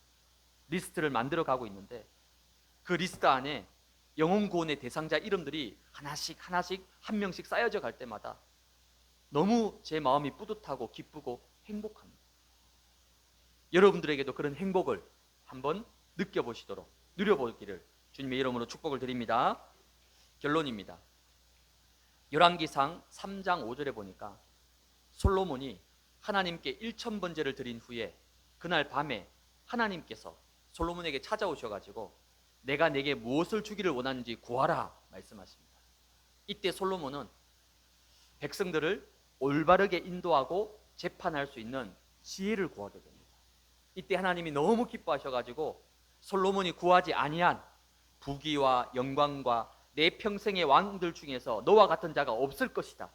리스트를 만들어 가고 있는데 그 리스트 안에 영혼 구원의 대상자 이름들이 하나씩 한 명씩 쌓여져 갈 때마다 너무 제 마음이 뿌듯하고 기쁘고 행복합니다. 여러분들에게도 그런 행복을 한번 느껴보시도록 누려보기를 주님의 이름으로 축복을 드립니다. 결론입니다. 열왕기상 3장 5절에 보니까 솔로몬이 하나님께 1000번제를 드린 후에 그날 밤에 하나님께서 솔로몬에게 찾아오셔가지고 내가 내게 무엇을 주기를 원하는지 구하라 말씀하십니다. 이때 솔로몬은 백성들을 올바르게 인도하고 재판할 수 있는 지혜를 구하게 됩니다. 이때 하나님이 너무 기뻐하셔가지고 솔로몬이 구하지 아니한 부귀와 영광과 내 평생의 왕들 중에서 너와 같은 자가 없을 것이다.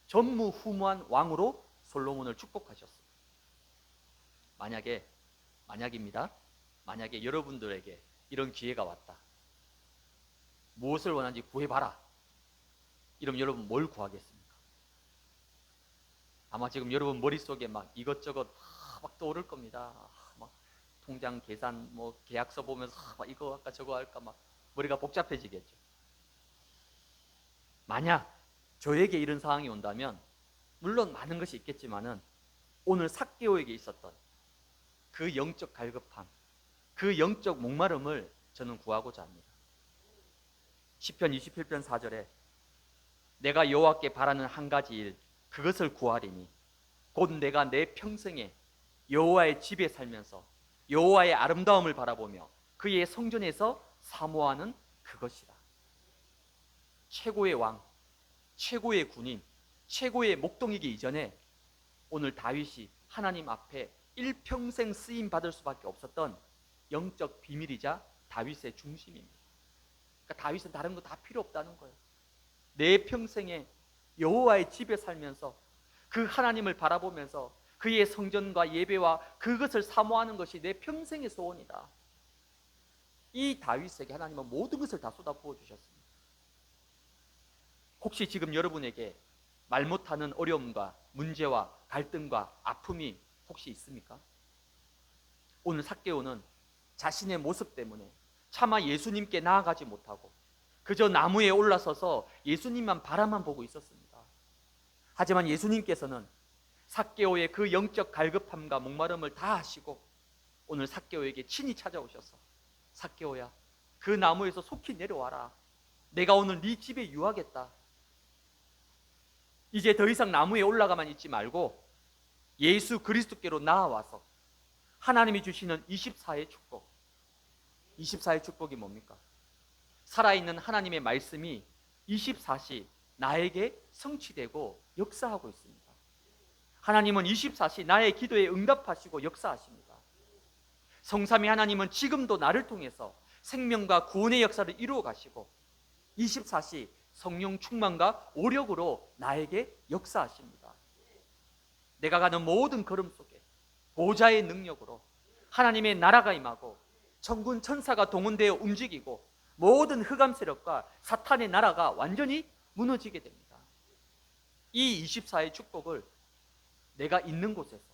전무후무한 왕으로 솔로몬을 축복하셨습니다. 만약입니다. 만약에 여러분들에게 이런 기회가 왔다. 무엇을 원하는지 구해봐라. 이러면 여러분 뭘 구하겠습니까? 아마 지금 여러분 머릿속에 막 이것저것 막 떠오를 겁니다. 막 통장 계산, 뭐 계약서 보면서 막 이거 할까 저거 할까 막 머리가 복잡해지겠죠. 만약 저에게 이런 상황이 온다면 물론 많은 것이 있겠지만은 오늘 삭개오에게 있었던 그 영적 갈급함, 그 영적 목마름을 저는 구하고자 합니다. 시편 27편 4절에 내가 여호와께 바라는 한 가지 일 그것을 구하리니 곧 내가 내 평생에 여호와의 집에 살면서 여호와의 아름다움을 바라보며 그의 성전에서 사모하는 그것이다. 최고의 왕, 최고의 군인, 최고의 목동이기 이전에 오늘 다윗이 하나님 앞에 일평생 쓰임 받을 수밖에 없었던 영적 비밀이자 다윗의 중심입니다. 그러니까 다윗은 다른 거 다 필요 없다는 거예요. 내 평생에 여호와의 집에 살면서 그 하나님을 바라보면서 그의 성전과 예배와 그것을 사모하는 것이 내 평생의 소원이다. 이 다윗에게 하나님은 모든 것을 다 쏟아부어 주셨습니다. 혹시 지금 여러분에게 말 못하는 어려움과 문제와 갈등과 아픔이 혹시 있습니까? 오늘 삭개오는 자신의 모습 때문에 차마 예수님께 나아가지 못하고 그저 나무에 올라서서 예수님만 바라만 보고 있었습니다. 하지만 예수님께서는 삭개오의 그 영적 갈급함과 목마름을 다 아시고 오늘 삭개오에게 친히 찾아오셔서 삭개오야, 그 나무에서 속히 내려와라. 내가 오늘 네 집에 유하겠다. 이제 더 이상 나무에 올라가만 있지 말고 예수 그리스도께로 나아와서 하나님이 주시는 24의 축복. 24의 축복이 뭡니까? 살아있는 하나님의 말씀이 24시 나에게 성취되고 역사하고 있습니다. 하나님은 24시 나의 기도에 응답하시고 역사하십니다. 성삼위 하나님은 지금도 나를 통해서 생명과 구원의 역사를 이루어 가시고 24시 성령 충만과 오력으로 나에게 역사하십니다. 내가 가는 모든 걸음 속에 보좌의 능력으로 하나님의 나라가 임하고 천군 천사가 동원되어 움직이고 모든 흑암 세력과 사탄의 나라가 완전히 무너지게 됩니다. 이 24의 축복을 내가 있는 곳에서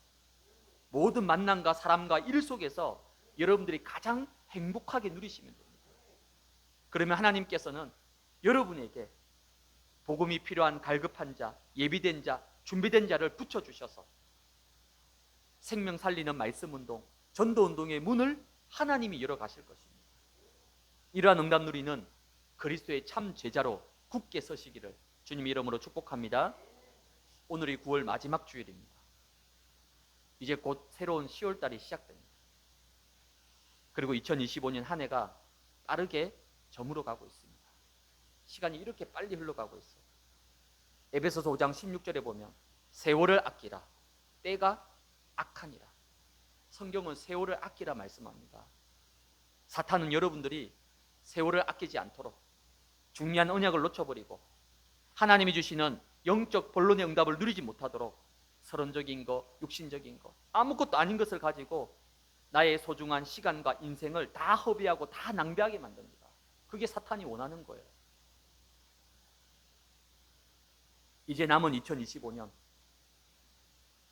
모든 만남과 사람과 일 속에서 여러분들이 가장 행복하게 누리시면 됩니다. 그러면 하나님께서는 여러분에게 복음이 필요한 갈급한 자, 예비된 자, 준비된 자를 붙여주셔서 생명 살리는 말씀 운동, 전도 운동의 문을 하나님이 열어가실 것입니다. 이러한 응답 누리는 그리스도의 참 제자로 굳게 서시기를 주님 이름으로 축복합니다. 오늘이 9월 마지막 주일입니다. 이제 곧 새로운 10월달이 시작됩니다. 그리고 2025년 한 해가 빠르게 저물어 가고 있습니다. 시간이 이렇게 빨리 흘러가고 있어요. 에베소서 5장 16절에 보면 세월을 아끼라, 때가 악하니라. 성경은 세월을 아끼라 말씀합니다. 사탄은 여러분들이 세월을 아끼지 않도록 중요한 언약을 놓쳐버리고 하나님이 주시는 영적 본론의 응답을 누리지 못하도록 서론적인 것, 육신적인 것, 아무것도 아닌 것을 가지고 나의 소중한 시간과 인생을 다 허비하고 다 낭비하게 만듭니다. 그게 사탄이 원하는 거예요. 이제 남은 2025년,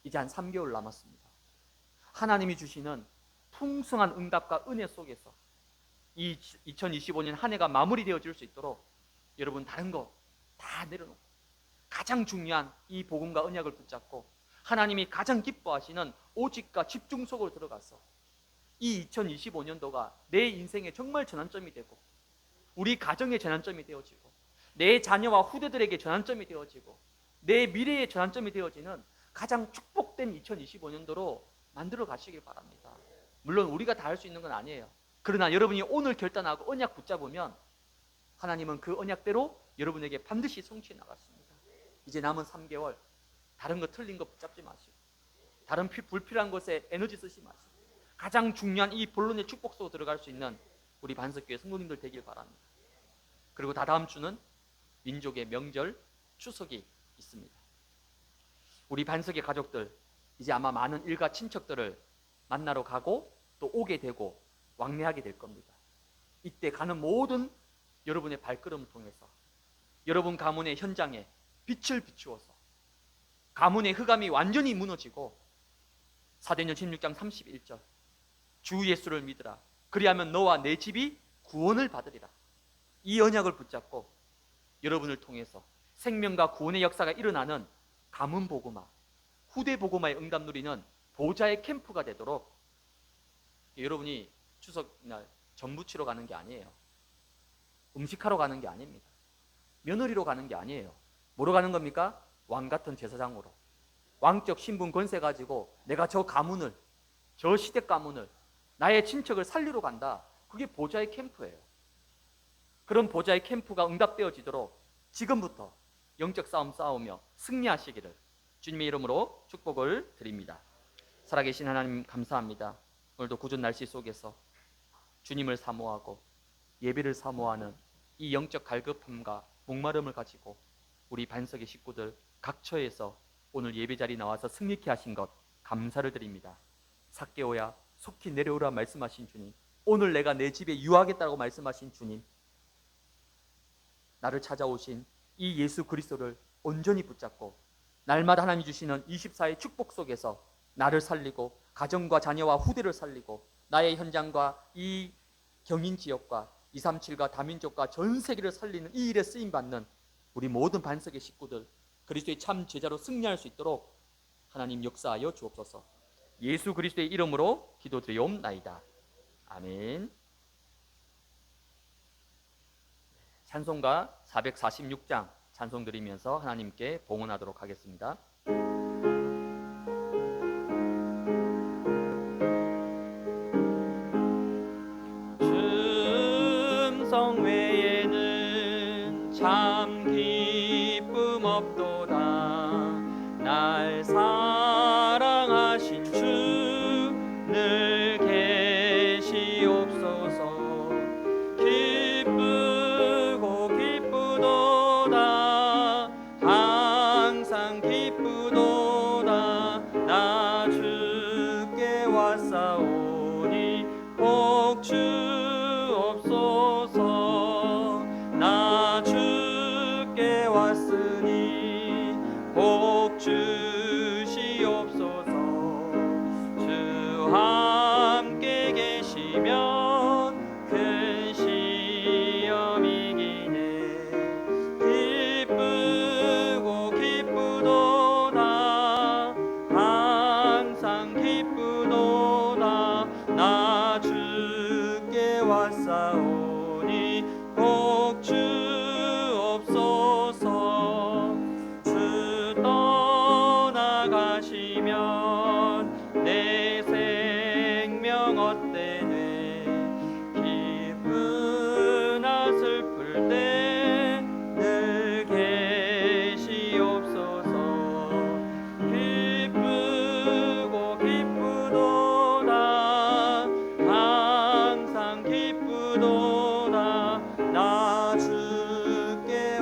이제 한 3개월 남았습니다. 하나님이 주시는 풍성한 응답과 은혜 속에서 이 2025년 한 해가 마무리되어질 수 있도록 여러분 다른 거 다 내려놓고 가장 중요한 이 복음과 언약을 붙잡고 하나님이 가장 기뻐하시는 오직과 집중 속으로 들어가서 이 2025년도가 내 인생의 정말 전환점이 되고 우리 가정의 전환점이 되어지고 내 자녀와 후대들에게 전환점이 되어지고 내 미래의 전환점이 되어지는 가장 축복된 2025년도로 만들어 가시길 바랍니다. 물론 우리가 다 할 수 있는 건 아니에요. 그러나 여러분이 오늘 결단하고 언약 붙잡으면 하나님은 그 언약대로 여러분에게 반드시 성취해 나갔습니다. 이제 남은 3개월 다른 거 틀린 거 붙잡지 마시고 다른 불필요한 것에 에너지 쓰지 마시고 가장 중요한 이 본론의 축복 속으로 들어갈 수 있는 우리 반석교회 성도님들 되길 바랍니다. 그리고 다다음 주는 민족의 명절 추석이 있습니다. 우리 반석의 가족들 이제 아마 많은 일가 친척들을 만나러 가고 또 오게 되고 왕래하게 될 겁니다. 이때 가는 모든 여러분의 발걸음을 통해서 여러분 가문의 현장에 빛을 비추어서 가문의 흑암이 완전히 무너지고 사도행전 16장 31절 주 예수를 믿으라 그리하면 너와 내 집이 구원을 받으리라. 이 언약을 붙잡고 여러분을 통해서 생명과 구원의 역사가 일어나는 가문 복음화, 후대 복음화의 응답 누리는 보좌의 캠프가 되도록 여러분이 추석날 전부 치러 가는 게 아니에요. 음식하러 가는 게 아닙니다. 며느리로 가는 게 아니에요. 뭐로 가는 겁니까? 왕 같은 제사장으로 왕적 신분 권세 가지고 내가 저 가문을, 저 시댁 가문을, 나의 친척을 살리러 간다. 그게 보좌의 캠프예요. 그런 보좌의 캠프가 응답되어지도록 지금부터 영적 싸움 싸우며 승리하시기를 주님의 이름으로 축복을 드립니다. 살아계신 하나님 감사합니다. 오늘도 궂은 날씨 속에서 주님을 사모하고 예배를 사모하는 이 영적 갈급함과 목마름을 가지고 우리 반석의 식구들 각처에서 오늘 예배 자리에 나와서 승리케 하신 것 감사를 드립니다. 삭개오야 속히 내려오라 말씀하신 주님, 오늘 내가 내 집에 유하겠다고 말씀하신 주님, 나를 찾아오신 이 예수 그리스도를 온전히 붙잡고 날마다 하나님이 주시는 24의 축복 속에서 나를 살리고 가정과 자녀와 후대를 살리고 나의 현장과 이 경인 지역과 237과 다민족과 전 세계를 살리는 이 일에 쓰임받는 우리 모든 반석의 식구들 그리스도의 참 제자로 승리할 수 있도록 하나님 역사하여 주옵소서. 예수 그리스도의 이름으로 기도드리옵나이다. 아멘. 찬송가 446장 찬송 드리면서 하나님께 봉헌하도록 하겠습니다. 춤성 외에는 참 기쁨 없도다. 날 사랑하신 주 늘 계시옵소서. 기쁘고 기쁘도다. 항상 기쁘도다. 나 주께 왔사오니 복 주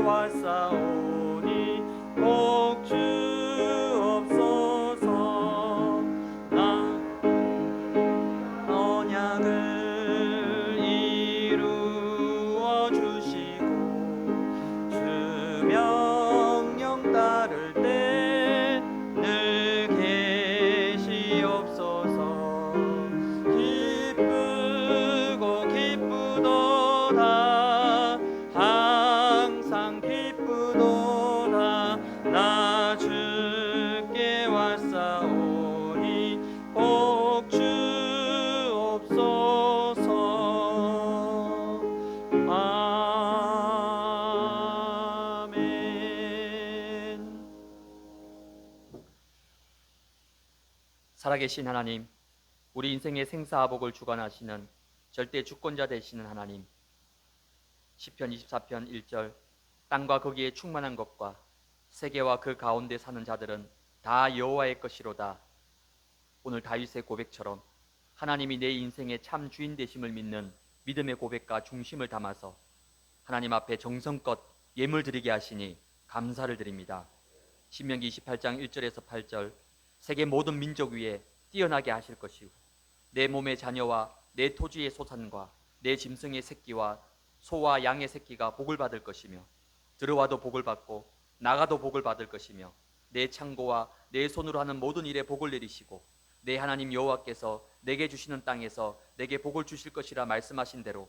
왔사오니 복 주옵소서. 언약을 이루어 주시고 주 명령 따를 때 늘 계시옵소서. 기쁘고 기쁘도다 항상 기쁘도다 나 주께 왔사오니 복 주옵소서. 아멘. 살아계신 하나님, 우리 인생의 생사복을 주관하시는 절대 주권자 되시는 하나님, 시편 24편 1절 땅과 거기에 충만한 것과 세계와 그 가운데 사는 자들은 다 여호와의 것이로다. 오늘 다윗의 고백처럼 하나님이 내 인생의 참 주인 되심을 믿는 믿음의 고백과 중심을 담아서 하나님 앞에 정성껏 예물 드리게 하시니 감사를 드립니다. 신명기 28장 1절에서 8절 세계 모든 민족 위에 뛰어나게 하실 것이고 내 몸의 자녀와 내 토지의 소산과 내 짐승의 새끼와 소와 양의 새끼가 복을 받을 것이며 들어와도 복을 받고 나가도 복을 받을 것이며 내 창고와 내 손으로 하는 모든 일에 복을 내리시고 내 하나님 여호와께서 내게 주시는 땅에서 내게 복을 주실 것이라 말씀하신 대로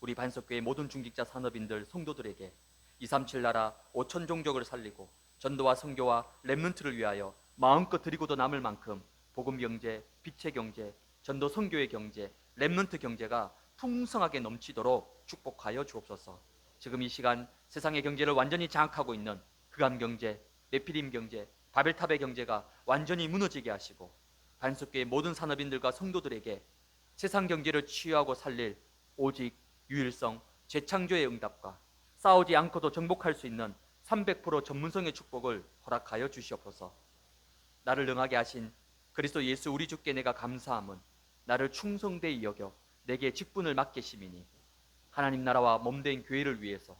우리 반석교회 모든 중직자 산업인들 성도들에게 237 나라 5천 종족을 살리고 전도와 선교와 렘넌트를 위하여 마음껏 드리고도 남을 만큼 복음 경제, 빛의 경제, 전도 선교의 경제, 렘넌트 경제가 풍성하게 넘치도록 축복하여 주옵소서. 지금 이 시간 세상의 경제를 완전히 장악하고 있는 흑암 경제, 네피림 경제, 바벨탑의 경제가 완전히 무너지게 하시고 반석교의 모든 산업인들과 성도들에게 세상 경제를 치유하고 살릴 오직 유일성, 재창조의 응답과 싸우지 않고도 정복할 수 있는 300% 전문성의 축복을 허락하여 주시옵소서. 나를 능하게 하신 그리스도 예수 우리 주께 내가 감사함은 나를 충성되이 여겨 내게 직분을 맡기심이니 하나님 나라와 몸된 교회를 위해서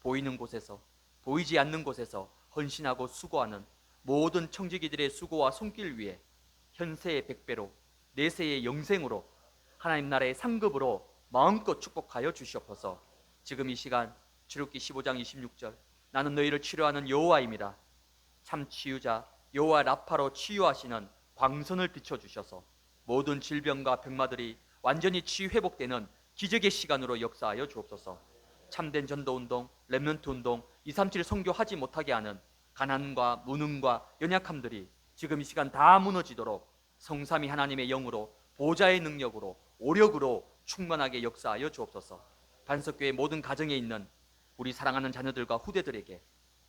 보이는 곳에서 보이지 않는 곳에서 헌신하고 수고하는 모든 청지기들의 수고와 손길 위에 현세의 100배로 내세의 영생으로 하나님 나라의 상급으로 마음껏 축복하여 주시옵소서. 지금 이 시간 출애굽기 15장 26절 나는 너희를 치료하는 여호와입니다. 참 치유자 여호와 라파로 치유하시는 광선을 비춰주셔서 모든 질병과 병마들이 완전히 치유 회복되는 기적의 시간으로 역사하여 주옵소서. 참된 전도운동, 렘넌트 운동, 237 선교하지 못하게 하는 가난과 무능과 연약함들이 지금 이 시간 다 무너지도록 성삼위 하나님의 영으로 보좌의 능력으로 오력으로 충만하게 역사하여 주옵소서. 반석교회 모든 가정에 있는 우리 사랑하는 자녀들과 후대들에게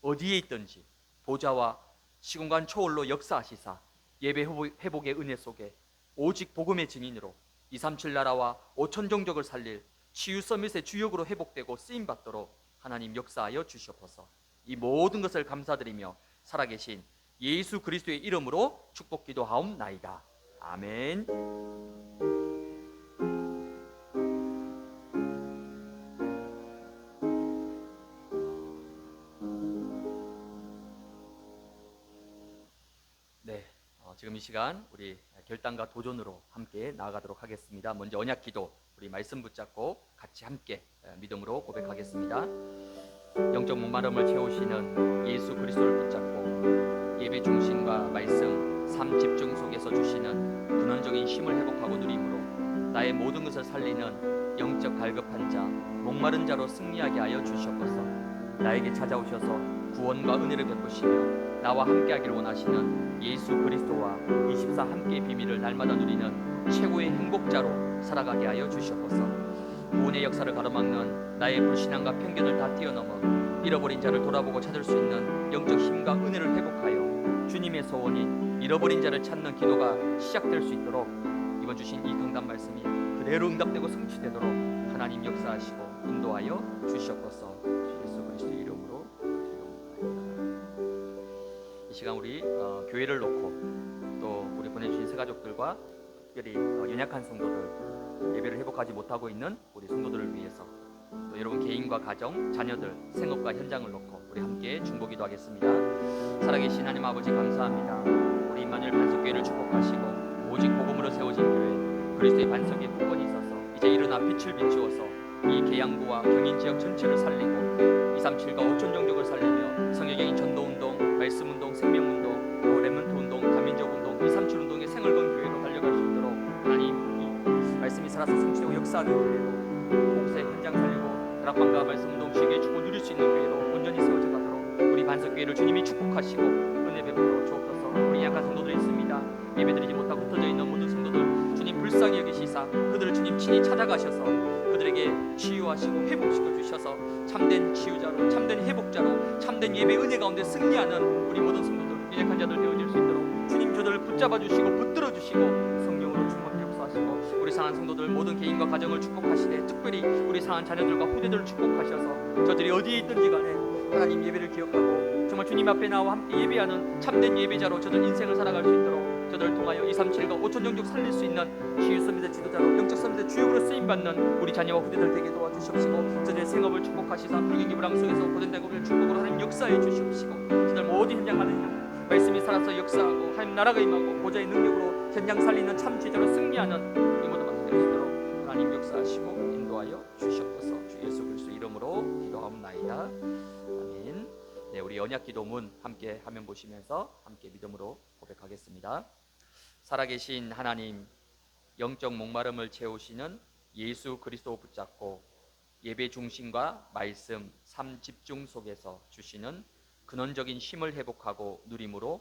어디에 있든지 보좌와 시공간 초월로 역사하시사 예배 회복의 은혜 속에 오직 복음의 증인으로 237 나라와 5천 종족을 살릴 치유 서밋의 주역으로 회복되고 쓰임받도록 하나님 역사하여 주시옵소서. 이 모든 것을 감사드리며 살아계신 예수 그리스도의 이름으로 축복 기도하옵나이다. 아멘. 지금 이 시간 우리 결단과 도전으로 함께 나아가도록 하겠습니다. 먼저 언약 기도 우리 말씀 붙잡고 같이 함께 믿음으로 고백하겠습니다. 영적 목마름을 채우시는 예수 그리스도를 붙잡고 예배 중심과 말씀, 삶 집중 속에서 주시는 근원적인 쉼을 회복하고 누림으로 나의 모든 것을 살리는 영적 갈급한 자, 목마른 자로 승리하게 하여 주시옵소서. 나에게 찾아오셔서 구원과 은혜를 베푸시며 나와 함께하기를 원하시는 예수 그리스도와 24 함께의 비밀을 날마다 누리는 최고의 행복자로 살아가게 하여 주시옵소서. 구원의 역사를 가로막는 나의 불신앙과 편견을 다 뛰어넘어 잃어버린 자를 돌아보고 찾을 수 있는 영적 힘과 은혜를 회복하여 주님의 소원인 잃어버린 자를 찾는 기도가 시작될 수 있도록 이번 주신 이 강단 말씀이 그대로 응답되고 성취되도록 하나님 역사하시고 인도하여 주시옵소서. 예수 그리스도의 이름으로 이 시간 우리 교회를 놓고 또 우리 보내주신 새가족들과 특별히 연약한 성도들, 예배를 회복하지 못하고 있는 우리 성도들을 위해서 또 여러분 개인과 가정, 자녀들, 생업과 현장을 놓고 우리 함께 중보기도 하겠습니다. 살아계신 하나님 아버지 감사합니다. 우리 임마누엘 반석교회를 축복하시고 오직 복음으로 세워진 교회 그리스도의 반석에 후원이 있어서 이제 일어나 빛을 비추어서 이 계양구와 경인 지역 전체를 살리고 237과 5천 종족을 살리며 성역적인 전도운동, 말씀운동, 생명운동, 또 렘넌트운동, 다민족운동, 237 운동의 생을 건 교회로 달려갈 수 있도록 하나님 이 말씀이 살아서 성취되고 역사하는 교회로 목사의 현장 살리고 다락방과 말씀운동 쉬게 주고 누릴 수 있는 교회로 온전히 세워져 가도록 우리 반석교회를 주님이 축복하시고 은혜 베풀어 주옵소서. 우리 약한 성도들이 있습니다. 예배드리지 못하고 흩어져 있는 모든 성도들 주님 불쌍히 여기시사 그들을 주님 친히 찾아가셔서 그들에게 치유하시고 회복시켜 주셔서 참된 치유자로, 참된 회복자로, 참된 예배 은혜 가운데 승리하는 우리 모든 성도들, 연약한 자들 되어질 수 있도록 주님 저들을 붙잡아 주시고 붙들어 주시고 성령으로 충만히 역사하시고 우리 사랑하는 성도들 모든 개인과 가정을 축복하시되 특별히 우리 사랑하는 자녀들과 후대들을 축복하셔서 저들이 어디에 있든지 간에 하나님 예배를 기억하고 정말 주님 앞에 나와 함께 예배하는 참된 예배자로 저들 인생을 살아갈 수 있도록 저들을 통하여 237과 5천 종족 살릴 수 있는 치유 선미대 지도자로 영적 선미대 주역으로 쓰임받는 우리 자녀와 후대들 되게 도와주시옵시고 저들의 생업을 축복하시사 불경기 불황속에서 고된 대국을 축복으로 하나님 역사해 주시옵시고 저들 모든 현장 하는 현 말씀이 살아서 역사하고 하나님 나라가 임하고 보좌의 능력으로 현장 살리는 참 제자로 승리하는 우리 모두 될 수 있도록 하나님 역사하시고 인도하여 주시옵소서. 주 예수 그리스도 이름으로 기도하옵나이다. 아멘. 네, 우리 언약기도문 함께 화면 보시면서 함께 믿음으로 고백하겠습니다. 살아계신 하나님, 영적 목마름을 채우시는 예수 그리스도 붙잡고 예배 중심과 말씀, 삶 집중 속에서 주시는 근원적인 힘을 회복하고 누림으로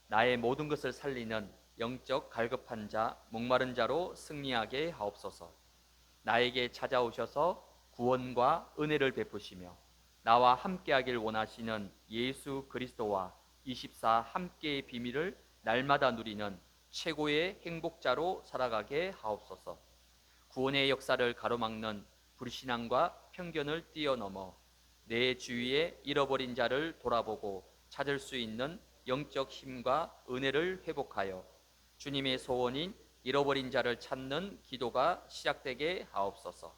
나의 모든 것을 살리는 영적 갈급한 자, 목마른 자로 승리하게 하옵소서. 나에게 찾아오셔서 구원과 은혜를 베푸시며 나와 함께하길 원하시는 예수 그리스도와 24 함께의 비밀을 날마다 누리는 최고의 행복자로 살아가게 하옵소서. 구원의 역사를 가로막는 불신앙과 편견을 뛰어넘어 내 주위에 잃어버린 자를 돌아보고 찾을 수 있는 영적 힘과 은혜를 회복하여 주님의 소원인 잃어버린 자를 찾는 기도가 시작되게 하옵소서.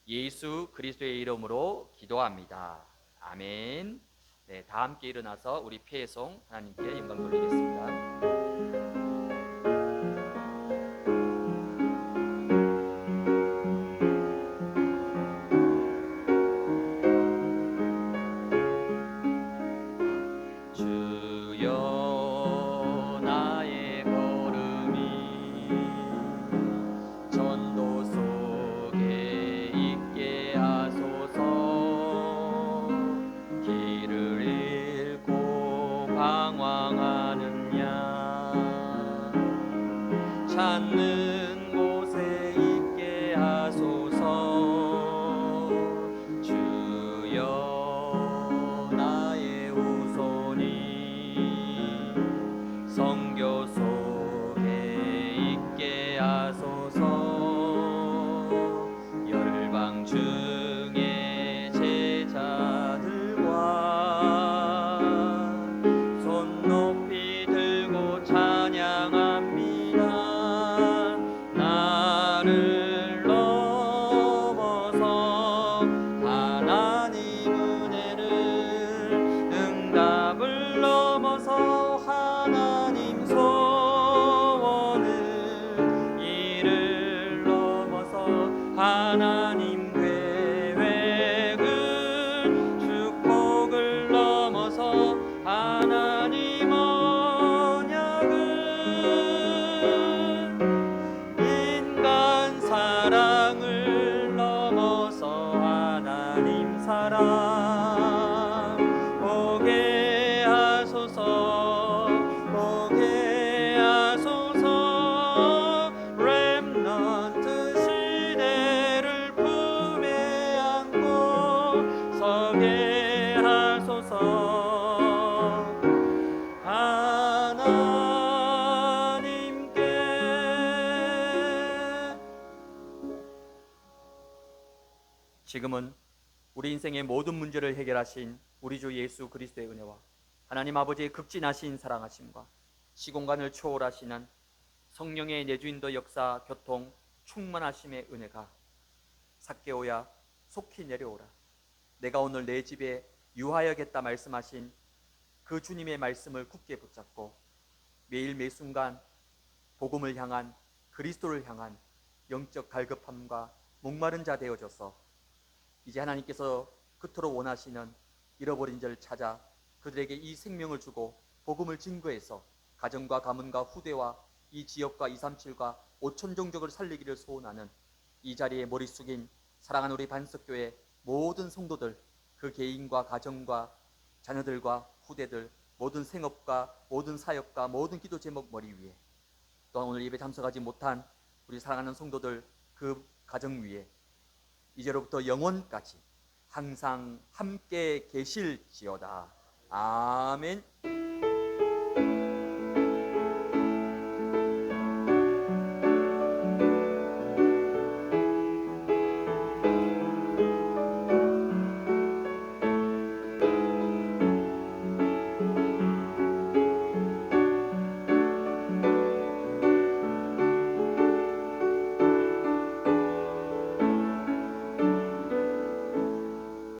예수 그리스도의 이름으로 기도합니다. 아멘. 네, 다 함께 일어나서 우리 피해송 하나님께 영광 돌리겠습니다. 주여 나의 걸음이 전도 속에 있게 하소서. 길을 잃고 방황하느냐 찾는 곳에 있게 하소서. 주여 나의 후손이 성교 속에 있게 하소서. 열방 중에 제자들과 손 높이 들고 찬양합니다. 나를 넘어서 하나님 은혜를 응답을 넘어서 하나님 소원을 이를 넘어서 하나님 계획을 축복을 넘어서 하나님 언약을 인간 사랑을 넘어서 하나님 사랑 보게 하소서. 보게 하소서. 렘넌트 시대를 품에 안고 서게 하소서. 하나님께 지금은 우리 인생의 모든 문제를 해결하신 우리 주 예수 그리스도의 은혜와 하나님 아버지의 극진하신 사랑하심과 시공간을 초월하시는 성령의 내주인도 역사 교통 충만하심의 은혜가 삭개오야 속히 내려오라. 내가 오늘 내 집에 유하여겠다 말씀하신 그 주님의 말씀을 굳게 붙잡고 매일 매순간 복음을 향한, 그리스도를 향한 영적 갈급함과 목마른 자 되어져서 이제 하나님께서 그토록 원하시는 잃어버린 자를 찾아 그들에게 이 생명을 주고 복음을 증거해서 가정과 가문과 후대와 이 지역과 237과 5천 종족을 살리기를 소원하는 이 자리에 머리 숙인 사랑하는 우리 반석교회 모든 성도들, 그 개인과 가정과 자녀들과 후대들, 모든 생업과 모든 사역과 모든 기도 제목 머리 위에, 또한 오늘 예배 참석하지 못한 우리 사랑하는 성도들 그 가정 위에 이제로부터 영원까지 항상 함께 계실지어다. 아멘.